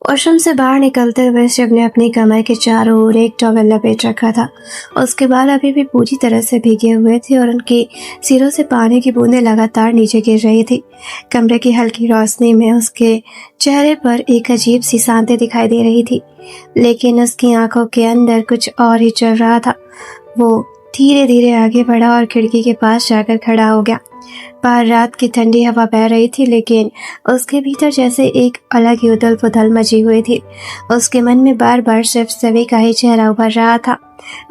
Washroom से बाहर निकलते हुए शिव ने अपनी कमर के चारों ओर एक टॉवेल लपेट रखा था। उसके बाल अभी भी पूरी तरह से भीगे हुए थे और उनके सिरों से पानी की बूंदें लगातार नीचे गिर रही थी। कमरे की हल्की रोशनी में उसके चेहरे पर एक अजीब सी शांति दिखाई दे रही थी, लेकिन उसकी आंखों के अंदर कुछ और ही चल रहा था। वो धीरे धीरे आगे बढ़ा और खिड़की के पास जाकर खड़ा हो गया। बाहर रात की ठंडी हवा बह रही थी, लेकिन उसके भीतर जैसे एक अलग ही उथल पुथल मची हुई थी। उसके मन में बार बार सिर्फ सभी का ही चेहरा उभर रहा था।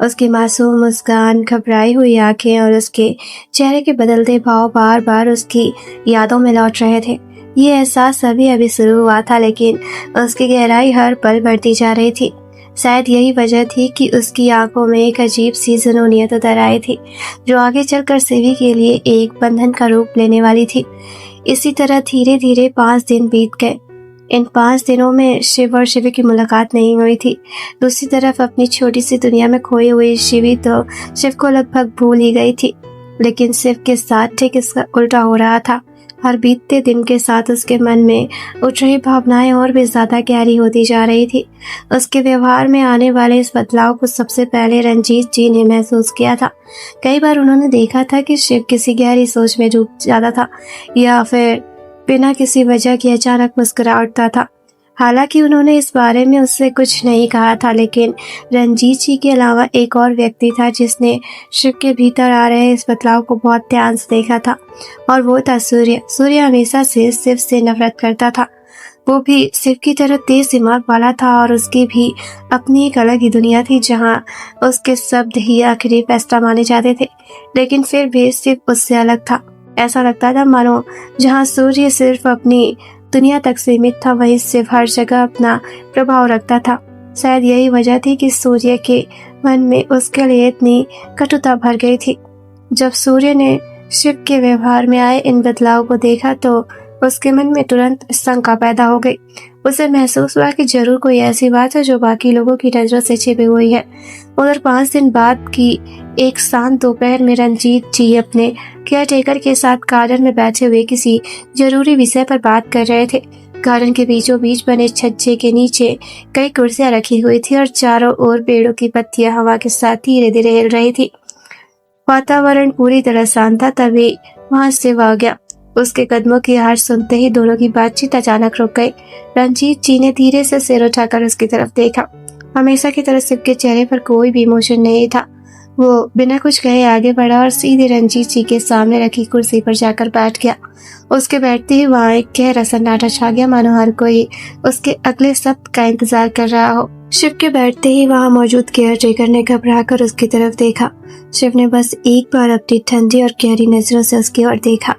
उसकी मासूम मुस्कान, घबराई हुई आंखें और उसके चेहरे के बदलते भाव बार बार उसकी यादों में लौट रहे थे। ये एहसास अभी अभी शुरू हुआ था, लेकिन उसकी गहराई हर पल बढ़ती जा रही थी। शायद यही वजह थी कि उसकी आंखों में एक अजीब सी जुनूनियत उतर आई थी, जो आगे चलकर शिवी के लिए एक बंधन का रूप लेने वाली थी। इसी तरह धीरे धीरे 5 दिन बीत गए। इन 5 दिनों में शिव और शिवी की मुलाकात नहीं हुई थी। दूसरी तरफ अपनी छोटी सी दुनिया में खोई हुई शिवी तो शिव को लगभग भूल ही गई थी, लेकिन शिव के साथ ठीक इसका उल्टा हो रहा था। हर बीतते दिन के साथ उसके मन में उठ रही भावनाएं और भी ज्यादा गहरी होती जा रही थी। उसके व्यवहार में आने वाले इस बदलाव को सबसे पहले रंजीत जी ने महसूस किया था। कई बार उन्होंने देखा था कि शिव किसी गहरी सोच में डूब जाता था या फिर बिना किसी वजह के अचानक मुस्कुरा उठता था। हालांकि उन्होंने इस बारे में उससे कुछ नहीं कहा था, लेकिन रंजीत जी के अलावा एक और व्यक्ति था जिसने शिव के भीतर आ रहे इस बदलाव को बहुत ध्यान से देखा था, और वो था सूर्य। सूर्य हमेशा से शिव से नफरत करता था। वो भी शिव की तरह तेज दिमाग वाला था और उसकी भी अपनी एक अलग ही दुनिया थी जहाँ उसके शब्द ही आखिरी फैसला माने जाते थे। लेकिन फिर भी शिव उससे अलग था। ऐसा लगता था मानो जहाँ सूर्य सिर्फ अपनी दुनिया तक सीमित था, वहीं शिव हर जगह अपना प्रभाव रखता था। शायद यही वजह थी कि सूर्य के मन में उसके लिए इतनी कटुता भर गई थी। जब सूर्य ने शिव के व्यवहार में आए इन बदलाव को देखा तो उसके मन में तुरंत शंका पैदा हो गई। उसे महसूस हुआ कि जरूर कोई ऐसी बात है जो बाकी लोगों की नजरों से छिपी हुई है। उधर 5 दिन बाद की एक शांत दोपहर में रंजीत जी अपने केयरटेकर के साथ गार्डन में बैठे हुए किसी जरूरी विषय पर बात कर रहे थे। गार्डन के बीचों बीच बने छज्जे के नीचे कई कुर्सियां रखी हुई थी और चारों ओर पेड़ों की पत्तियां हवा के साथ धीरे धीरे हिल रही थी। वातावरण पूरी तरह शांत था। तभी वहां शिव आ गया। उसके कदमों की आवाज सुनते ही दोनों की बातचीत अचानक रुक गई। रंजीत जी ने धीरे से सिर उठाकर उसकी तरफ देखा। हमेशा की तरह शिव के चेहरे पर कोई भी इमोशन नहीं था। वो बिना कुछ कहे आगे बढ़ा और सीधे रंजीत जी के सामने रखी कुर्सी पर जाकर बैठ गया। उसके बैठते ही वहां एक गहरा सन्नाटा छा गया, मानो हर कोई उसके अगले शब्द का इंतजार कर रहा हो। शिव के बैठते ही वहां मौजूद केयरटेकर ने घबराकर उसकी तरफ देखा। शिव ने बस एक बार अपनी ठंडी और गहरी नजरों से उसकी ओर देखा,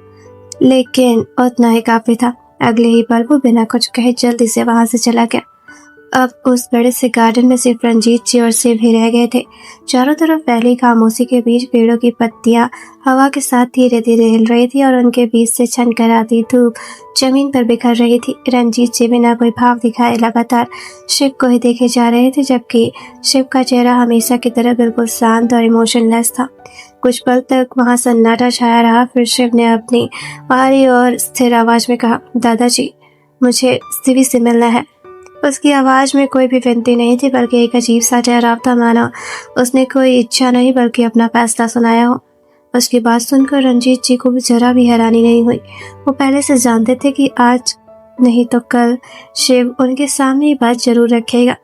लेकिन उतना ही काफी था। अगले ही पल वो बिना कुछ कहे जल्दी से वहां से चला गया। अब उस बड़े से गार्डन में सिर्फ रंजीत जी और शिव ही रह गए थे। चारों तरफ फैली खामोशी के बीच पेड़ों की पत्तियां हवा के साथ धीरे धीरे हिल रही थी और उनके बीच से छनकर आती धूप जमीन पर बिखर रही थी। रंजीत जी बिना कोई भाव दिखाए लगातार शिव को ही देखे जा रहे थे, जबकि शिव का चेहरा हमेशा की तरह बिल्कुल शांत और इमोशनलेस था। कुछ पल तक वहां सन्नाटा छाया रहा। फिर शिव ने अपनी भारी और स्थिर आवाज में कहा, दादाजी, मुझे शिवी से मिलना है। उसकी आवाज में कोई भी विनती नहीं थी, बल्कि एक अजीब सा ठहराव था, मानो उसने कोई इच्छा नहीं बल्कि अपना फैसला सुनाया हो। उसकी बात सुनकर रंजीत जी को भी जरा भी हैरानी नहीं हुई। वो पहले से जानते थे कि आज नहीं तो कल शिव उनके सामने ये बात जरूर रखेगा।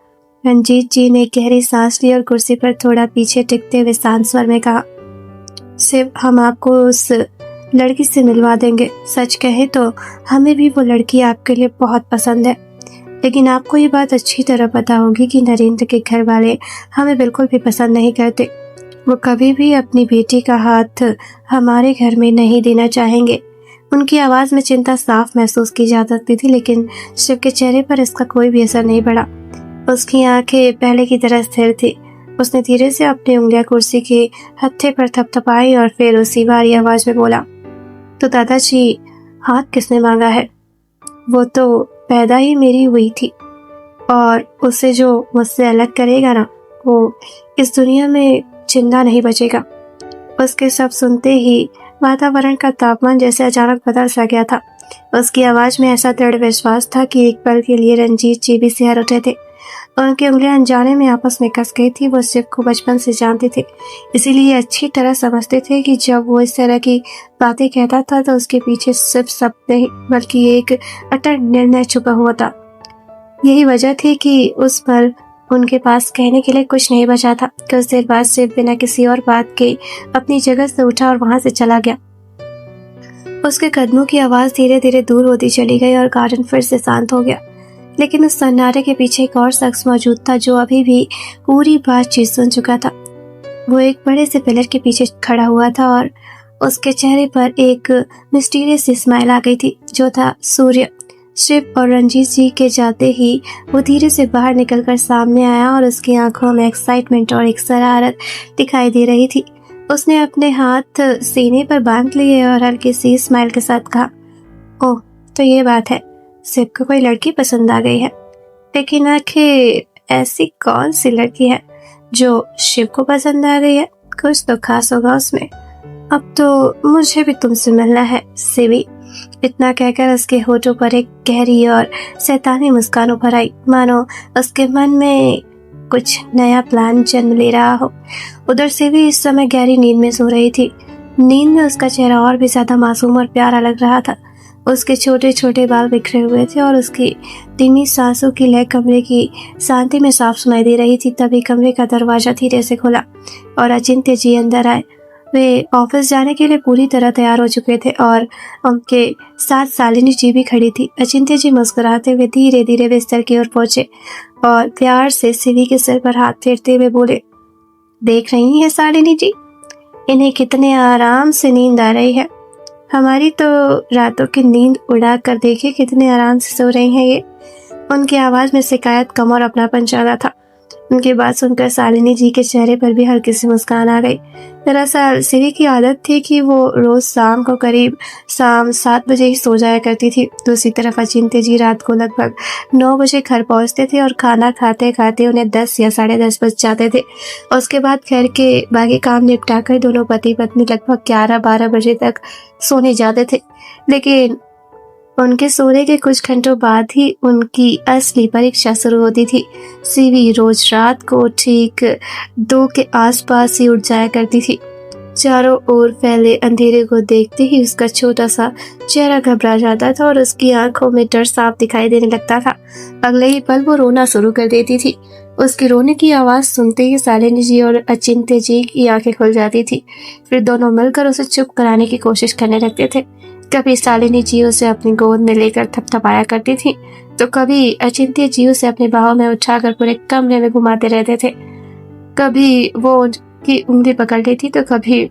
रंजीत जी ने गहरी सांस ली और कुर्सी पर थोड़ा पीछे टिकते हुए शांत स्वर में कहा, शिव, हम आपको उस लड़की से मिलवा देंगे। सच कहे तो हमें भी वो लड़की आपके लिए बहुत पसंद है, लेकिन आपको ये बात अच्छी तरह पता होगी कि नरेंद्र के घर वाले हमें बिल्कुल भी पसंद नहीं करते। वो कभी भी अपनी बेटी का हाथ हमारे घर में नहीं देना चाहेंगे। उनकी आवाज में चिंता साफ महसूस की जा सकती थी, लेकिन शिव के चेहरे पर इसका कोई भी असर नहीं पड़ा। उसकी आंखें पहले की तरह स्थिर थी। उसने धीरे से अपनी उंगलियां कुर्सी के हत्थे पर थपथपाई और फिर उसी भारी आवाज में बोला, तो दादाजी, हाथ किसने मांगा है? वो तो पैदा ही मेरी हुई थी, और उसे जो मुझसे अलग करेगा ना, वो इस दुनिया में जिंदा नहीं बचेगा। उसके सब सुनते ही वातावरण का तापमान जैसे अचानक बदल सा गया था। उसकी आवाज़ में ऐसा दृढ़ विश्वास था कि एक पल के लिए रंजीत जी भी सिहर उठे थे। उनकी उंगलियां अनजाने में आपस में कस गई थी। वो शिव को बचपन से जानते थे, इसीलिए अच्छी तरह समझते थे कि जब वो इस तरह की बातें कहता था तो उसके पीछे सिर्फ शब्द नहीं बल्कि एक अटल निर्णय छुपा हुआ था। यही वजह थी कि उस पर उनके पास कहने के लिए कुछ नहीं बचा था। कुछ देर बाद शिव बिना किसी और बात के अपनी जगह से उठा और वहां से चला गया। उसके कदमों की आवाज धीरे धीरे दूर होती चली गई और गार्डन फिर से शांत हो गया। लेकिन उस सन्नाटे के पीछे एक और शख्स मौजूद था जो अभी भी पूरी बातचीत सुन चुका था। वो एक बड़े से पिलर के पीछे खड़ा हुआ था और उसके चेहरे पर एक मिस्टीरियस स्माइल आ गई थी, जो था सूर्य। शिव और रंजीत जी के जाते ही वो धीरे से बाहर निकलकर सामने आया और उसकी आंखों में एक्साइटमेंट और एक शरारत दिखाई दे रही थी। उसने अपने हाथ सीने पर बांध लिए और हल्की सी स्माइल के साथ कहा, ओह, तो ये बात है, शिव को कोई लड़की पसंद आ गई है। लेकिन आखिर ऐसी कौन सी लड़की है जो शिव को पसंद आ गई है? कुछ तो खास होगा उसमें। अब तो मुझे भी तुमसे मिलना है शिवी। इतना कहकर उसके होठों पर एक गहरी और शैतानी मुस्कान उभर आई, मानो उसके मन में कुछ नया प्लान जन्म ले रहा हो। उधर शिवी इस समय गहरी नींद में सो रही थी। नींद में उसका चेहरा और भी ज्यादा मासूम और प्यारा लग रहा था। उसके छोटे छोटे बाल बिखरे हुए थे और उसकी धीमी सांसों की लय कमरे की शांति में साफ सुनाई दे रही थी। तभी कमरे का दरवाजा धीरे से खुला और अचिंत्य जी अंदर आए। वे ऑफिस जाने के लिए पूरी तरह तैयार हो चुके थे और उनके साथ शालिनी जी भी खड़ी थी। अचिंत्य जी मुस्कुराते हुए धीरे धीरे बिस्तर की ओर पहुंचे और प्यार से शिवी के सिर पर हाथ फेरते हुए बोले, देख रही हैं शालिनी जी, इन्हें कितने आराम से नींद आ रही है। हमारी तो रातों की नींद उड़ा कर देखिए कितने आराम से सो रही हैं ये। उनकी आवाज में शिकायत कम और अपनापन ज्यादा था। उनकी बात सुनकर शालिनी जी के चेहरे पर भी हल्की सी मुस्कान आ गई। दरअसल शिवी की आदत थी कि वो रोज शाम को करीब शाम 7 बजे ही सो जाया करती थी। दूसरी तरफ अचिंत्य जी रात को लगभग 9 बजे घर पहुंचते थे और खाना खाते खाते उन्हें 10 या 10:30 बज जाते थे। उसके बाद घर के बाकी काम निपटाकर दोनों पति पत्नी लगभग 11-12 बजे तक सोने जाते थे। लेकिन उनके सोने के कुछ घंटों बाद ही उनकी असली परीक्षा शुरू होती थी। शिवी रोज रात को ठीक 2 के आसपास ही उठ जाया करती थी। चारों ओर फैले अंधेरे को देखते ही उसका छोटा सा चेहरा घबरा जाता था और उसकी आंखों में डर साफ दिखाई देने लगता था। अगले ही पल वो रोना शुरू कर देती थी। उसकी रोने की आवाज सुनते ही शालिनी जी और अचिंत्य जी की आंखें खुल जाती थी। फिर दोनों मिलकर उसे चुप कराने की कोशिश करने लगते थे। कभी शालिनी जी उसे अपनी गोद में लेकर थपथपाया करती थी तो कभी अचिंत्य जी उसे अपने बाहों में उठाकर पूरे कमरे में घुमाते रहते थे। कभी वो उनकी उंगली पकड़ लेती तो कभी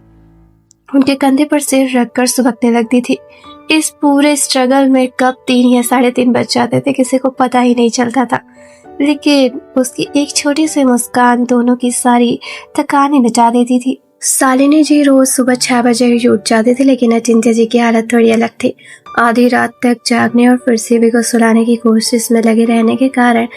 उनके कंधे पर सिर रखकर सुबकने लगती थी। इस पूरे स्ट्रगल में कब 3 या 3:30 बज जाते थे किसी को पता ही नहीं चलता था। लेकिन उसकी एक छोटी सी मुस्कान दोनों की सारी थकान मिटा देती थी। शालिनी जी रोज सुबह 6 बजे ही उठ जाते थे, लेकिन अचिंत्य जी की हालत थोड़ी अलग थी। आधी रात तक जागने और फिर शिवी को सुलाने की कोशिश में लगे रहने के कारण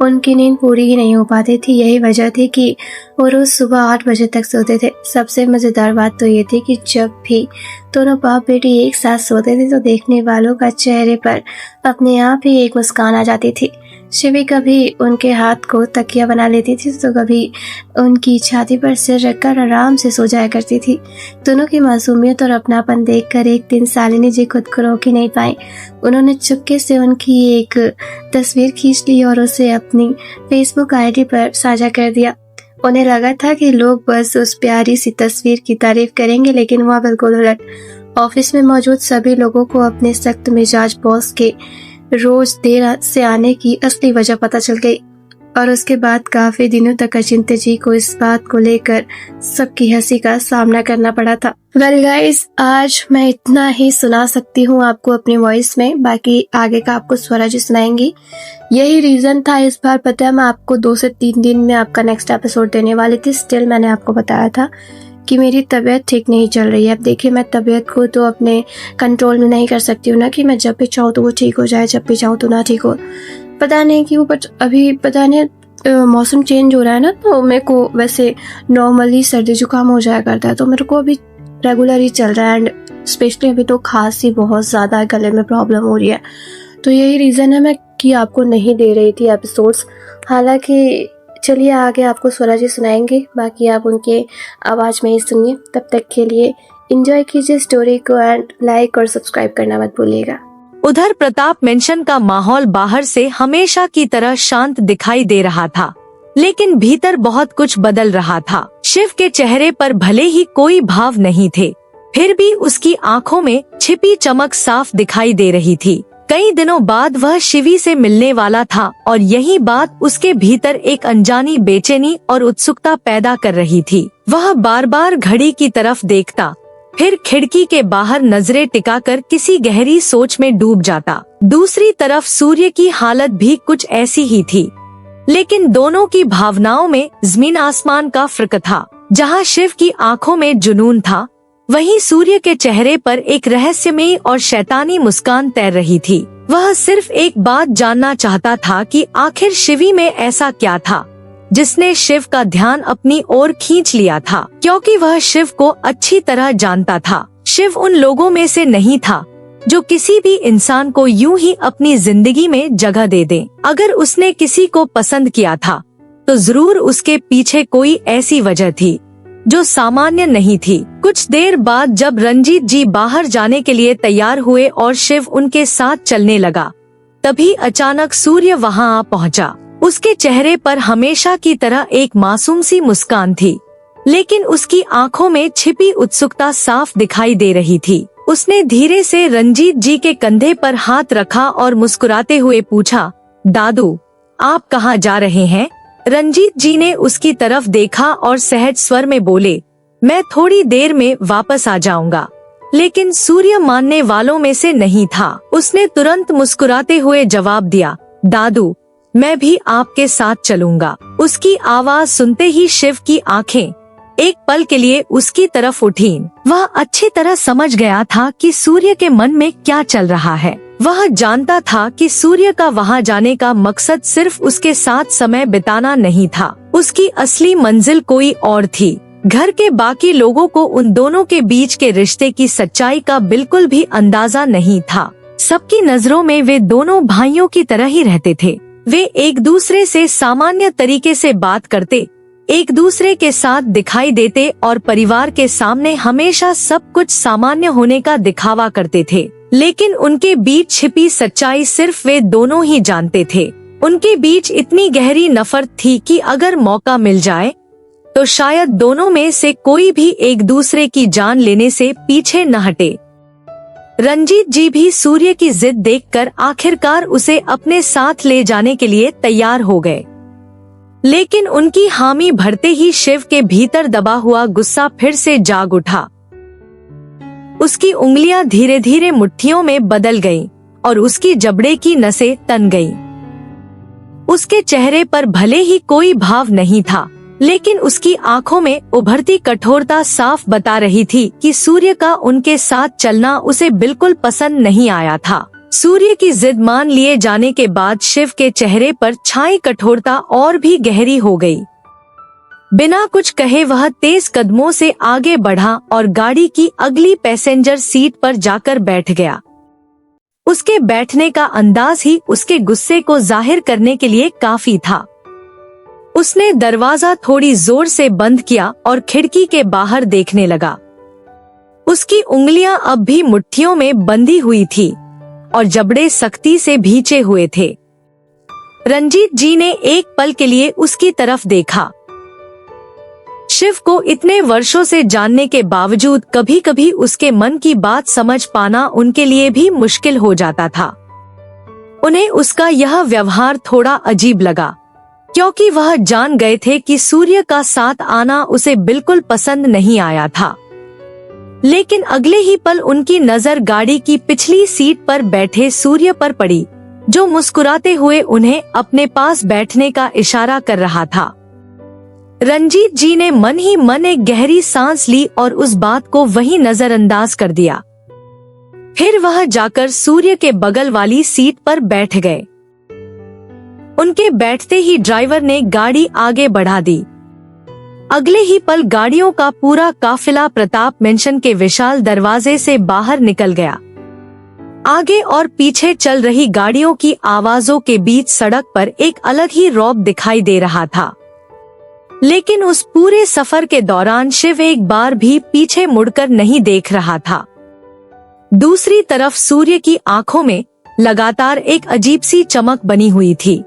उनकी नींद पूरी ही नहीं हो पाती थी। यही वजह थी कि वो रोज सुबह 8 बजे तक सोते थे। सबसे मजेदार बात तो ये थी कि जब भी दोनों बाप बेटी एक साथ सोते थे तो देखने वालों का चेहरे पर अपने आप ही एक मुस्कान आ जाती थी। शिवी कभी उनके हाथ को तकिया बना लेती थी तो कभी उनकी छाती पर सिर रखकर आराम से सो जाया करती थी। दोनों की मासूमियत और अपनापन देखकर एक दिन शालिनी जी खुद को रोक ही नहीं पाई। उन्होंने चुपके से उनकी एक तस्वीर खींच ली और उसे अपनी फेसबुक आईडी पर साझा कर दिया। उन्हें लगा था कि लोग बस उस प्यारी सी तस्वीर की तारीफ करेंगे, लेकिन वह बिल्कुल उलट। ऑफिस में मौजूद सभी लोगों को अपने सख्त मिजाज बॉस के रोज देर से आने की असली वजह पता चल गई और उसके बाद काफी दिनों तक अचिंत्य जी को इस बात को लेकर सबकी हंसी का सामना करना पड़ा था। वेल गाइस, आज मैं इतना ही सुना सकती हूँ आपको अपनी वॉइस में, बाकी आगे का आपको स्वरा जी सुनाएंगी। यही रीजन था इस बार। पता है, मैं आपको 2 से 3 दिन में आपका नेक्स्ट एपिसोड देने वाली थी। स्टिल मैंने आपको बताया था कि मेरी तबीयत ठीक नहीं चल रही है। अब देखिए, मैं तबीयत को तो अपने कंट्रोल में नहीं कर सकती हूँ ना कि मैं जब भी चाहूँ तो वो ठीक हो जाए, जब भी चाहूँ तो ना ठीक हो। पता नहीं क्यों, बट अभी पता नहीं मौसम चेंज हो रहा है ना, तो मेरे को वैसे नॉर्मली सर्दी जुकाम हो जाया करता है, तो मेरे को अभी रेगुलर ही चल रहा है। एंड स्पेशली अभी तो खांसी बहुत ज़्यादा, गले में प्रॉब्लम हो रही है, तो यही रीज़न है मैं कि आपको नहीं दे रही थी एपिसोड्स। हालांकि चलिए आगे आपको स्वरा जी सुनाएंगे, बाकी आप उनके आवाज़ में ही सुनिए। तब तक के लिए एंजॉय कीजिए स्टोरी को एंड लाइक और सब्सक्राइब करना मत भूलिएगा। उधर प्रताप मेंशन का माहौल बाहर से हमेशा की तरह शांत दिखाई दे रहा था, लेकिन भीतर बहुत कुछ बदल रहा था। शिव के चेहरे पर भले ही कोई भाव नहीं थे, फिर भी उसकी आंखों में छिपी चमक साफ दिखाई दे रही थी। कई दिनों बाद वह शिवी से मिलने वाला था और यही बात उसके भीतर एक अनजानी बेचैनी और उत्सुकता पैदा कर रही थी। वह बार बार घड़ी की तरफ देखता, फिर खिड़की के बाहर नजरें टिकाकर किसी गहरी सोच में डूब जाता। दूसरी तरफ सूर्य की हालत भी कुछ ऐसी ही थी, लेकिन दोनों की भावनाओं में जमीन आसमान का फर्क था। जहाँ शिव की आंखों में जुनून था, वहीं सूर्य के चेहरे पर एक रहस्यमयी और शैतानी मुस्कान तैर रही थी। वह सिर्फ एक बात जानना चाहता था कि आखिर शिवी में ऐसा क्या था जिसने शिव का ध्यान अपनी ओर खींच लिया था, क्योंकि वह शिव को अच्छी तरह जानता था। शिव उन लोगों में से नहीं था जो किसी भी इंसान को यूं ही अपनी जिंदगी में जगह दे दे। अगर उसने किसी को पसंद किया था तो जरूर उसके पीछे कोई ऐसी वजह थी जो सामान्य नहीं थी। कुछ देर बाद जब रंजीत जी बाहर जाने के लिए तैयार हुए और शिव उनके साथ चलने लगा, तभी अचानक सूर्य वहां आ पहुंचा। उसके चेहरे पर हमेशा की तरह एक मासूम सी मुस्कान थी, लेकिन उसकी आंखों में छिपी उत्सुकता साफ दिखाई दे रही थी। उसने धीरे से रंजीत जी के कंधे पर हाथ रखा और मुस्कुराते हुए पूछा, दादू, आप कहाँ जा रहे हैं? रंजीत जी ने उसकी तरफ देखा और सहज स्वर में बोले, मैं थोड़ी देर में वापस आ जाऊंगा। लेकिन सूर्य मानने वालों में से नहीं था। उसने तुरंत मुस्कुराते हुए जवाब दिया, दादू, मैं भी आपके साथ चलूंगा। उसकी आवाज सुनते ही शिव की आंखें एक पल के लिए उसकी तरफ उठीं। वह अच्छी तरह समझ गया था कि सूर्य के मन में क्या चल रहा है। वह जानता था कि सूर्य का वहां जाने का मकसद सिर्फ उसके साथ समय बिताना नहीं था। उसकी असली मंजिल कोई और थी। घर के बाकी लोगों को उन दोनों के बीच के रिश्ते की सच्चाई का बिल्कुल भी अंदाजा नहीं था। सबकी नजरों में वे दोनों भाइयों की तरह ही रहते थे। वे एक दूसरे से सामान्य तरीके से बात करते, एक दूसरे के साथ दिखाई देते और परिवार के सामने हमेशा सब कुछ सामान्य होने का दिखावा करते थे। लेकिन उनके बीच छिपी सच्चाई सिर्फ वे दोनों ही जानते थे। उनके बीच इतनी गहरी नफरत थी कि अगर मौका मिल जाए तो शायद दोनों में से कोई भी एक दूसरे की जान लेने से पीछे न हटे। रंजीत जी भी सूर्य की जिद देखकर आखिरकार उसे अपने साथ ले जाने के लिए तैयार हो गए, लेकिन उनकी हामी भरते ही शिव के भीतर दबा हुआ गुस्सा फिर से जाग उठा। उसकी उंगलियां धीरे धीरे मुट्ठियों में बदल गईं और उसकी जबड़े की नसें तन गईं। उसके चेहरे पर भले ही कोई भाव नहीं था, लेकिन उसकी आंखों में उभरती कठोरता साफ बता रही थी कि सूर्य का उनके साथ चलना उसे बिल्कुल पसंद नहीं आया था। सूर्य की जिद मान लिए जाने के बाद शिव के चेहरे पर छाई कठोरता और भी गहरी हो गई। बिना कुछ कहे वह तेज कदमों से आगे बढ़ा और गाड़ी की अगली पैसेंजर सीट पर जाकर बैठ गया। उसके बैठने का अंदाज ही उसके गुस्से को जाहिर करने के लिए काफी था। उसने दरवाजा थोड़ी जोर से बंद किया और खिड़की के बाहर देखने लगा। उसकी उंगलियां अब भी मुट्ठियों में बंधी हुई थी और जबड़े सख्ती से भींचे हुए थे। रंजीत जी ने एक पल के लिए उसकी तरफ देखा। शिव को इतने वर्षों से जानने के बावजूद कभी कभी उसके मन की बात समझ पाना उनके लिए भी मुश्किल हो जाता था। उन्हें उसका यह व्यवहार थोड़ा अजीब लगा, क्योंकि वह जान गए थे कि सूर्य का साथ आना उसे बिल्कुल पसंद नहीं आया था। लेकिन अगले ही पल उनकी नजर गाड़ी की पिछली सीट पर बैठे सूर्य पर पड़ी, जो मुस्कुराते हुए उन्हें अपने पास बैठने का इशारा कर रहा था। रंजीत जी ने मन ही मन एक गहरी सांस ली और उस बात को वहीं नजरअंदाज कर दिया। फिर वह जाकर सूर्य के बगल वाली सीट पर बैठ गए। उनके बैठते ही ड्राइवर ने गाड़ी आगे बढ़ा दी। अगले ही पल गाड़ियों का पूरा काफिला प्रताप मेंशन के विशाल दरवाजे से बाहर निकल गया। आगे और पीछे चल रही गाड़ियों की आवाजों के बीच सड़क पर एक अलग ही रौब दिखाई दे रहा था। लेकिन उस पूरे सफर के दौरान शिव एक बार भी पीछे मुड़कर नहीं देख रहा था। दूसरी तरफ सूर्य की आंखों में लगातार एक अजीब सी चमक बनी हुई थी।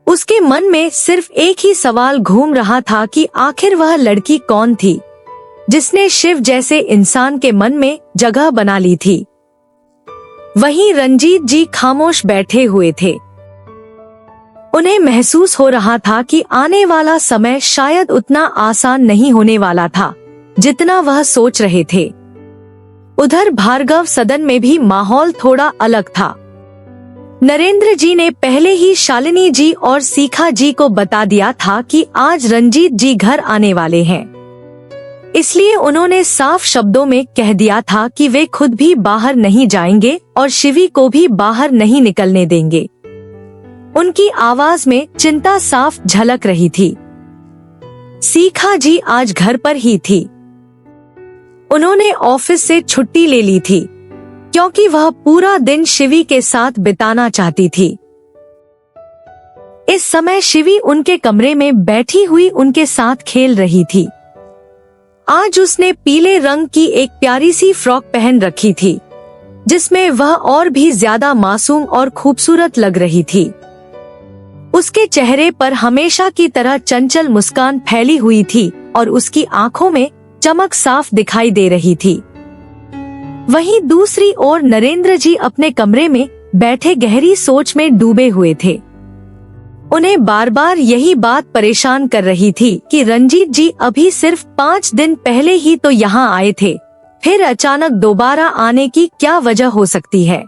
उसके मन में सिर्फ एक ही सवाल घूम रहा था कि आखिर वह लड़की कौन थी जिसने शिव जैसे इंसान के मन में जगह बना ली थी। वहीं रंजीत जी खामोश बैठे हुए थे। उन्हें महसूस हो रहा था कि आने वाला समय शायद उतना आसान नहीं होने वाला था जितना वह सोच रहे थे। उधर भार्गव सदन में भी माहौल थोड़ा अलग था। नरेंद्र जी ने पहले ही शालिनी जी और सीखा जी को बता दिया था कि आज रंजीत जी घर आने वाले हैं। इसलिए उन्होंने साफ शब्दों में कह दिया था कि वे खुद भी बाहर नहीं जाएंगे और शिवी को भी बाहर नहीं निकलने देंगे। उनकी आवाज में चिंता साफ झलक रही थी। सीखा जी आज घर पर ही थी। उन्होंने ऑफिस से छुट्टी ले ली थी क्योंकि वह पूरा दिन शिवी के साथ बिताना चाहती थी। इस समय शिवी उनके कमरे में बैठी हुई उनके साथ खेल रही थी। आज उसने पीले रंग की एक प्यारी सी फ्रॉक पहन रखी थी जिसमें वह और भी ज्यादा मासूम और खूबसूरत लग रही थी। उसके चेहरे पर हमेशा की तरह चंचल मुस्कान फैली हुई थी और उसकी आंखों में चमक साफ दिखाई दे रही थी। वहीं दूसरी ओर नरेंद्र जी अपने कमरे में बैठे गहरी सोच में डूबे हुए थे। उन्हें बार बार यही बात परेशान कर रही थी कि रंजीत जी अभी सिर्फ 5 दिन पहले ही तो यहाँ आए थे, फिर अचानक दोबारा आने की क्या वजह हो सकती है।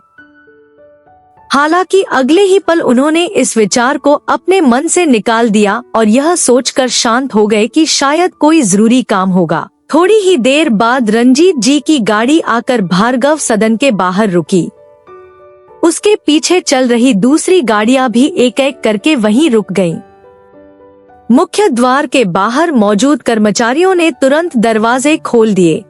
हालांकि अगले ही पल उन्होंने इस विचार को अपने मन से निकाल दिया और यह सोचकर शांत हो गए कि शायद कोई जरूरी काम होगा। थोड़ी ही देर बाद रंजीत जी की गाड़ी आकर भार्गव सदन के बाहर रुकी। उसके पीछे चल रही दूसरी गाड़ियां भी एक एक करके वहीं रुक गईं। मुख्य द्वार के बाहर मौजूद कर्मचारियों ने तुरंत दरवाजे खोल दिए।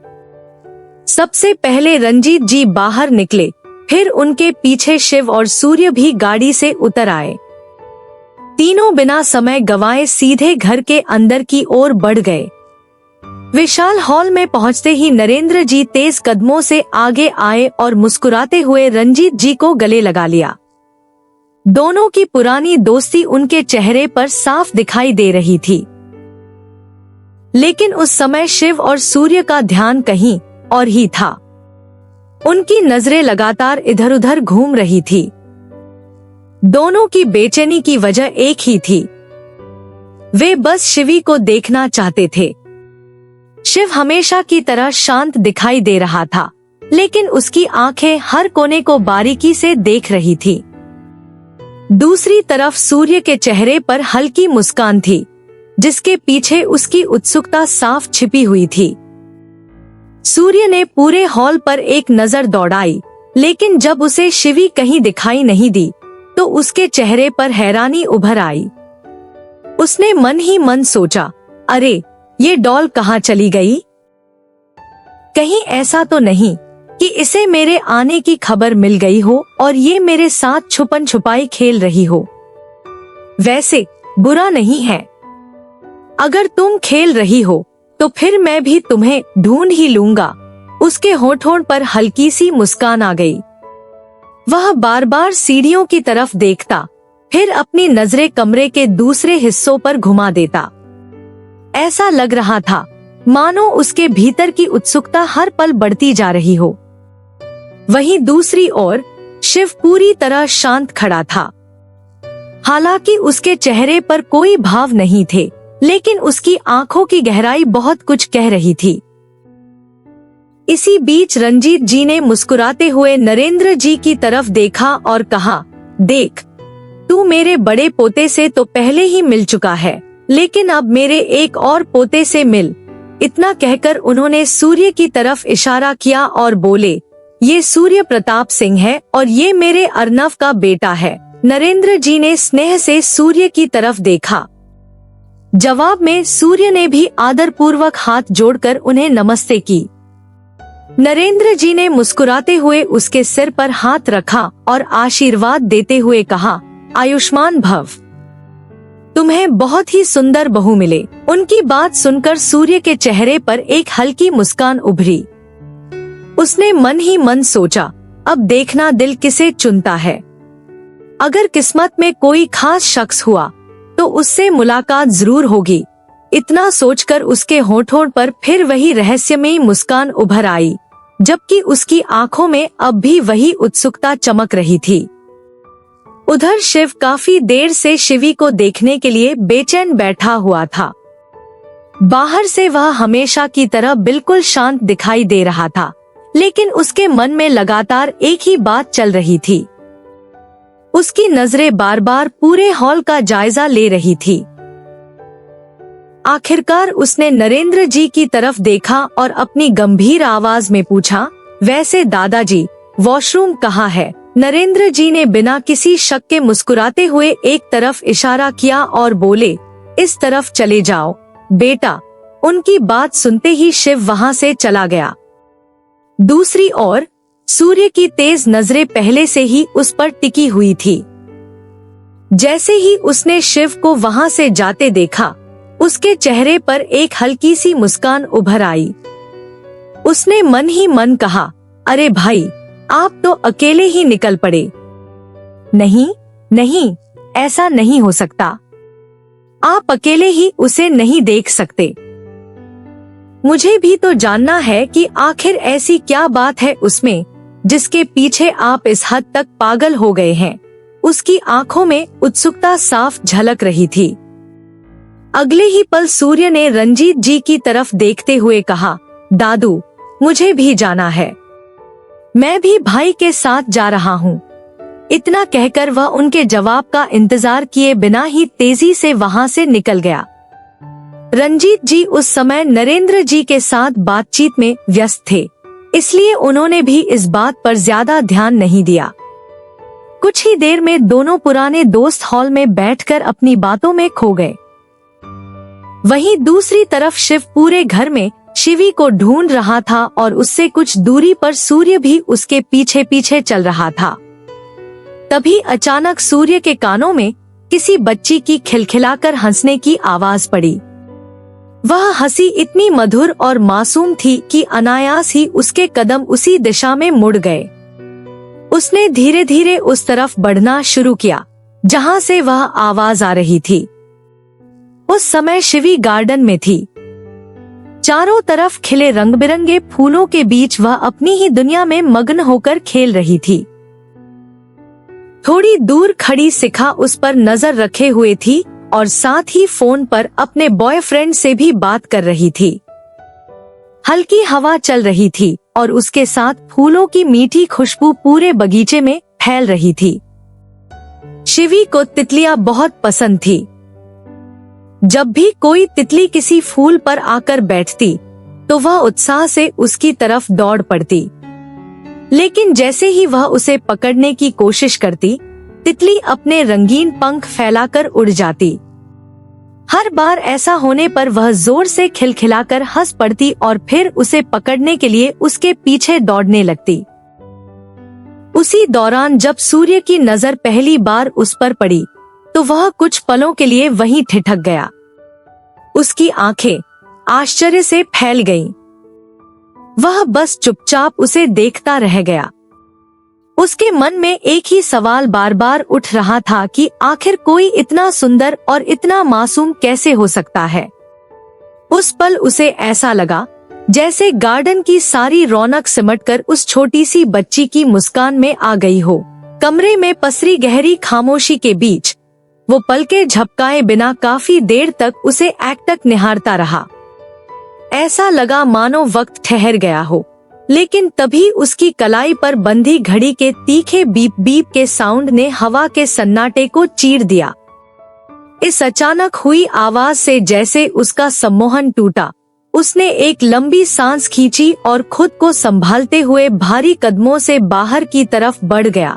सबसे पहले रंजीत जी बाहर निकले, फिर उनके पीछे शिव और सूर्य भी गाड़ी से उतर आए। तीनों बिना समय गंवाए सीधे घर के अंदर की ओर बढ़ गए। विशाल हॉल में पहुंचते ही नरेंद्र जी तेज कदमों से आगे आए और मुस्कुराते हुए रंजीत जी को गले लगा लिया। दोनों की पुरानी दोस्ती उनके चेहरे पर साफ दिखाई दे रही थी। लेकिन उस समय शिव और सूर्य का ध्यान कहीं और ही था। उनकी नजरें लगातार इधर उधर घूम रही थी। दोनों की बेचैनी की वजह एक ही थी, वे बस शिवी को देखना चाहते थे। शिव हमेशा की तरह शांत दिखाई दे रहा था, लेकिन उसकी आंखें हर कोने को बारीकी से देख रही थी। दूसरी तरफ सूर्य के चेहरे पर हल्की मुस्कान थी, जिसके पीछे उसकी उत्सुकता साफ छिपी हुई थी। सूर्य ने पूरे हॉल पर एक नजर दौड़ाई, लेकिन जब उसे शिवी कहीं दिखाई नहीं दी, तो उसके चेहरे पर हैरानी उभर आई। उसने मन ही मन सोचा, अरे ये डॉल कहाँ चली गई? कहीं ऐसा तो नहीं कि इसे मेरे आने की खबर मिल गई हो और ये मेरे साथ छुपन छुपाई खेल रही हो। वैसे बुरा नहीं है, अगर तुम खेल रही हो तो फिर मैं भी तुम्हें ढूंढ ही लूंगा। उसके होठों पर हल्की सी मुस्कान आ गई। वह बार बार सीढ़ियों की तरफ देखता, फिर अपनी नजरें कमरे के दूसरे हिस्सों पर घुमा देता। ऐसा लग रहा था मानो उसके भीतर की उत्सुकता हर पल बढ़ती जा रही हो। वहीं दूसरी ओर शिव पूरी तरह शांत खड़ा था। हालांकि उसके चेहरे पर कोई भाव नहीं थे, लेकिन उसकी आंखों की गहराई बहुत कुछ कह रही थी। इसी बीच रंजीत जी ने मुस्कुराते हुए नरेंद्र जी की तरफ देखा और कहा, देख, तू मेरे बड़े पोते से तो पहले ही मिल चुका है, लेकिन अब मेरे एक और पोते से मिल। इतना कहकर उन्होंने सूर्य की तरफ इशारा किया और बोले, ये सूर्य प्रताप सिंह है और ये मेरे अर्नव का बेटा है। नरेंद्र जी ने स्नेह से सूर्य की तरफ देखा। जवाब में सूर्य ने भी आदरपूर्वक हाथ जोड़कर उन्हें नमस्ते की। नरेंद्र जी ने मुस्कुराते हुए उसके सिर पर हाथ रखा और आशीर्वाद देते हुए कहा, आयुष्मान भव, तुम्हें बहुत ही सुंदर बहू मिले। उनकी बात सुनकर सूर्य के चेहरे पर एक हल्की मुस्कान उभरी। उसने मन ही मन सोचा, अब देखना दिल किसे चुनता है। अगर किस्मत में कोई खास शख्स हुआ तो उससे मुलाकात जरूर होगी। इतना सोचकर उसके होठों पर फिर वही रहस्यमयी मुस्कान उभर आई, जबकि उसकी आंखों में अब भी वही उत्सुकता चमक रही थी। उधर शिव काफी देर से शिवी को देखने के लिए बेचैन बैठा हुआ था। बाहर से वह हमेशा की तरह बिल्कुल शांत दिखाई दे रहा था, लेकिन उसके मन में लगातार एक ही बात चल रही थी। उसकी नजरें बार बार पूरे हॉल का जायजा ले रही थी। आखिरकार उसने नरेंद्र जी की तरफ देखा और अपनी गंभीर आवाज में पूछा, वैसे दादाजी, वॉशरूम कहाँ है? नरेंद्र जी ने बिना किसी शक के मुस्कुराते हुए एक तरफ इशारा किया और बोले, इस तरफ चले जाओ बेटा। उनकी बात सुनते ही शिव वहां से चला गया। दूसरी ओर सूर्य की तेज नजरें पहले से ही उस पर टिकी हुई थी। जैसे ही उसने शिव को वहां से जाते देखा, उसके चेहरे पर एक हल्की सी मुस्कान उभर आई। उसने मन ही मन कहा, अरे भाई, आप तो अकेले ही निकल पड़े। नहीं नहीं, ऐसा नहीं हो सकता। आप अकेले ही उसे नहीं देख सकते। मुझे भी तो जानना है कि आखिर ऐसी क्या बात है उसमें जिसके पीछे आप इस हद तक पागल हो गए हैं। उसकी आंखों में उत्सुकता साफ झलक रही थी। अगले ही पल सूर्य ने रंजीत जी की तरफ देखते हुए कहा, दादू, मुझे भी जाना है। मैं भी भाई के साथ जा रहा हूँ। इतना कहकर वह उनके जवाब का इंतजार किए बिना ही तेजी से वहां से निकल गया। रंजीत जी उस समय नरेंद्र जी के साथ बातचीत में व्यस्त थे, इसलिए उन्होंने भी इस बात पर ज्यादा ध्यान नहीं दिया। कुछ ही देर में दोनों पुराने दोस्त हॉल में बैठकर अपनी बातों में खो गए। वहीं दूसरी तरफ शिव पूरे घर में शिवी को ढूंढ रहा था और उससे कुछ दूरी पर सूर्य भी उसके पीछे पीछे चल रहा था। तभी अचानक सूर्य के कानों में किसी बच्ची की खिलखिलाकर हंसने की आवाज पड़ी। वह हंसी इतनी मधुर और मासूम थी कि अनायास ही उसके कदम उसी दिशा में मुड़ गए। उसने धीरे धीरे उस तरफ बढ़ना शुरू किया जहां से वह आवाज आ रही थी। उस समय शिवी गार्डन में थी। चारों तरफ खिले रंग बिरंगे फूलों के बीच वह अपनी ही दुनिया में मग्न होकर खेल रही थी। थोड़ी दूर खड़ी शिखा उस पर नजर रखे हुए थी और साथ ही फोन पर अपने बॉयफ्रेंड से भी बात कर रही थी। हल्की हवा चल रही थी और उसके साथ फूलों की मीठी खुशबू पूरे बगीचे में फैल रही थी। शिवी को तितलियां बहुत पसंद थी। जब भी कोई तितली किसी फूल पर आकर बैठती तो वह उत्साह से उसकी तरफ दौड़ पड़ती, लेकिन जैसे ही वह उसे पकड़ने की कोशिश करती, तितली अपने रंगीन पंख फैलाकर उड़ जाती। हर बार ऐसा होने पर वह जोर से खिलखिलाकर हंस पड़ती और फिर उसे पकड़ने के लिए उसके पीछे दौड़ने लगती। उसी दौरान जब सूर्य की नजर पहली बार उस पर पड़ी तो वह कुछ पलों के लिए वहीं ठिठक गया। उसकी आंखें आश्चर्य से फैल गईं। वह बस चुपचाप उसे देखता रह गया। उसके मन में एक ही सवाल बार बार उठ रहा था कि आखिर कोई इतना सुंदर और इतना मासूम कैसे हो सकता है। उस पल उसे ऐसा लगा जैसे गार्डन की सारी रौनक सिमटकर उस छोटी सी बच्ची की मुस्कान में आ गई हो। कमरे में पसरी गहरी खामोशी के बीच वो पलकें झपकाए बिना काफी देर तक उसे एकटक निहारता रहा। ऐसा लगा मानो वक्त ठहर गया हो, लेकिन तभी उसकी कलाई पर बंधी घड़ी के तीखे बीप बीप के साउंड ने हवा के सन्नाटे को चीर दिया। इस अचानक हुई आवाज से जैसे उसका सम्मोहन टूटा। उसने एक लंबी सांस खींची और खुद को संभालते हुए भारी कदमों से बाहर की तरफ बढ़ गया।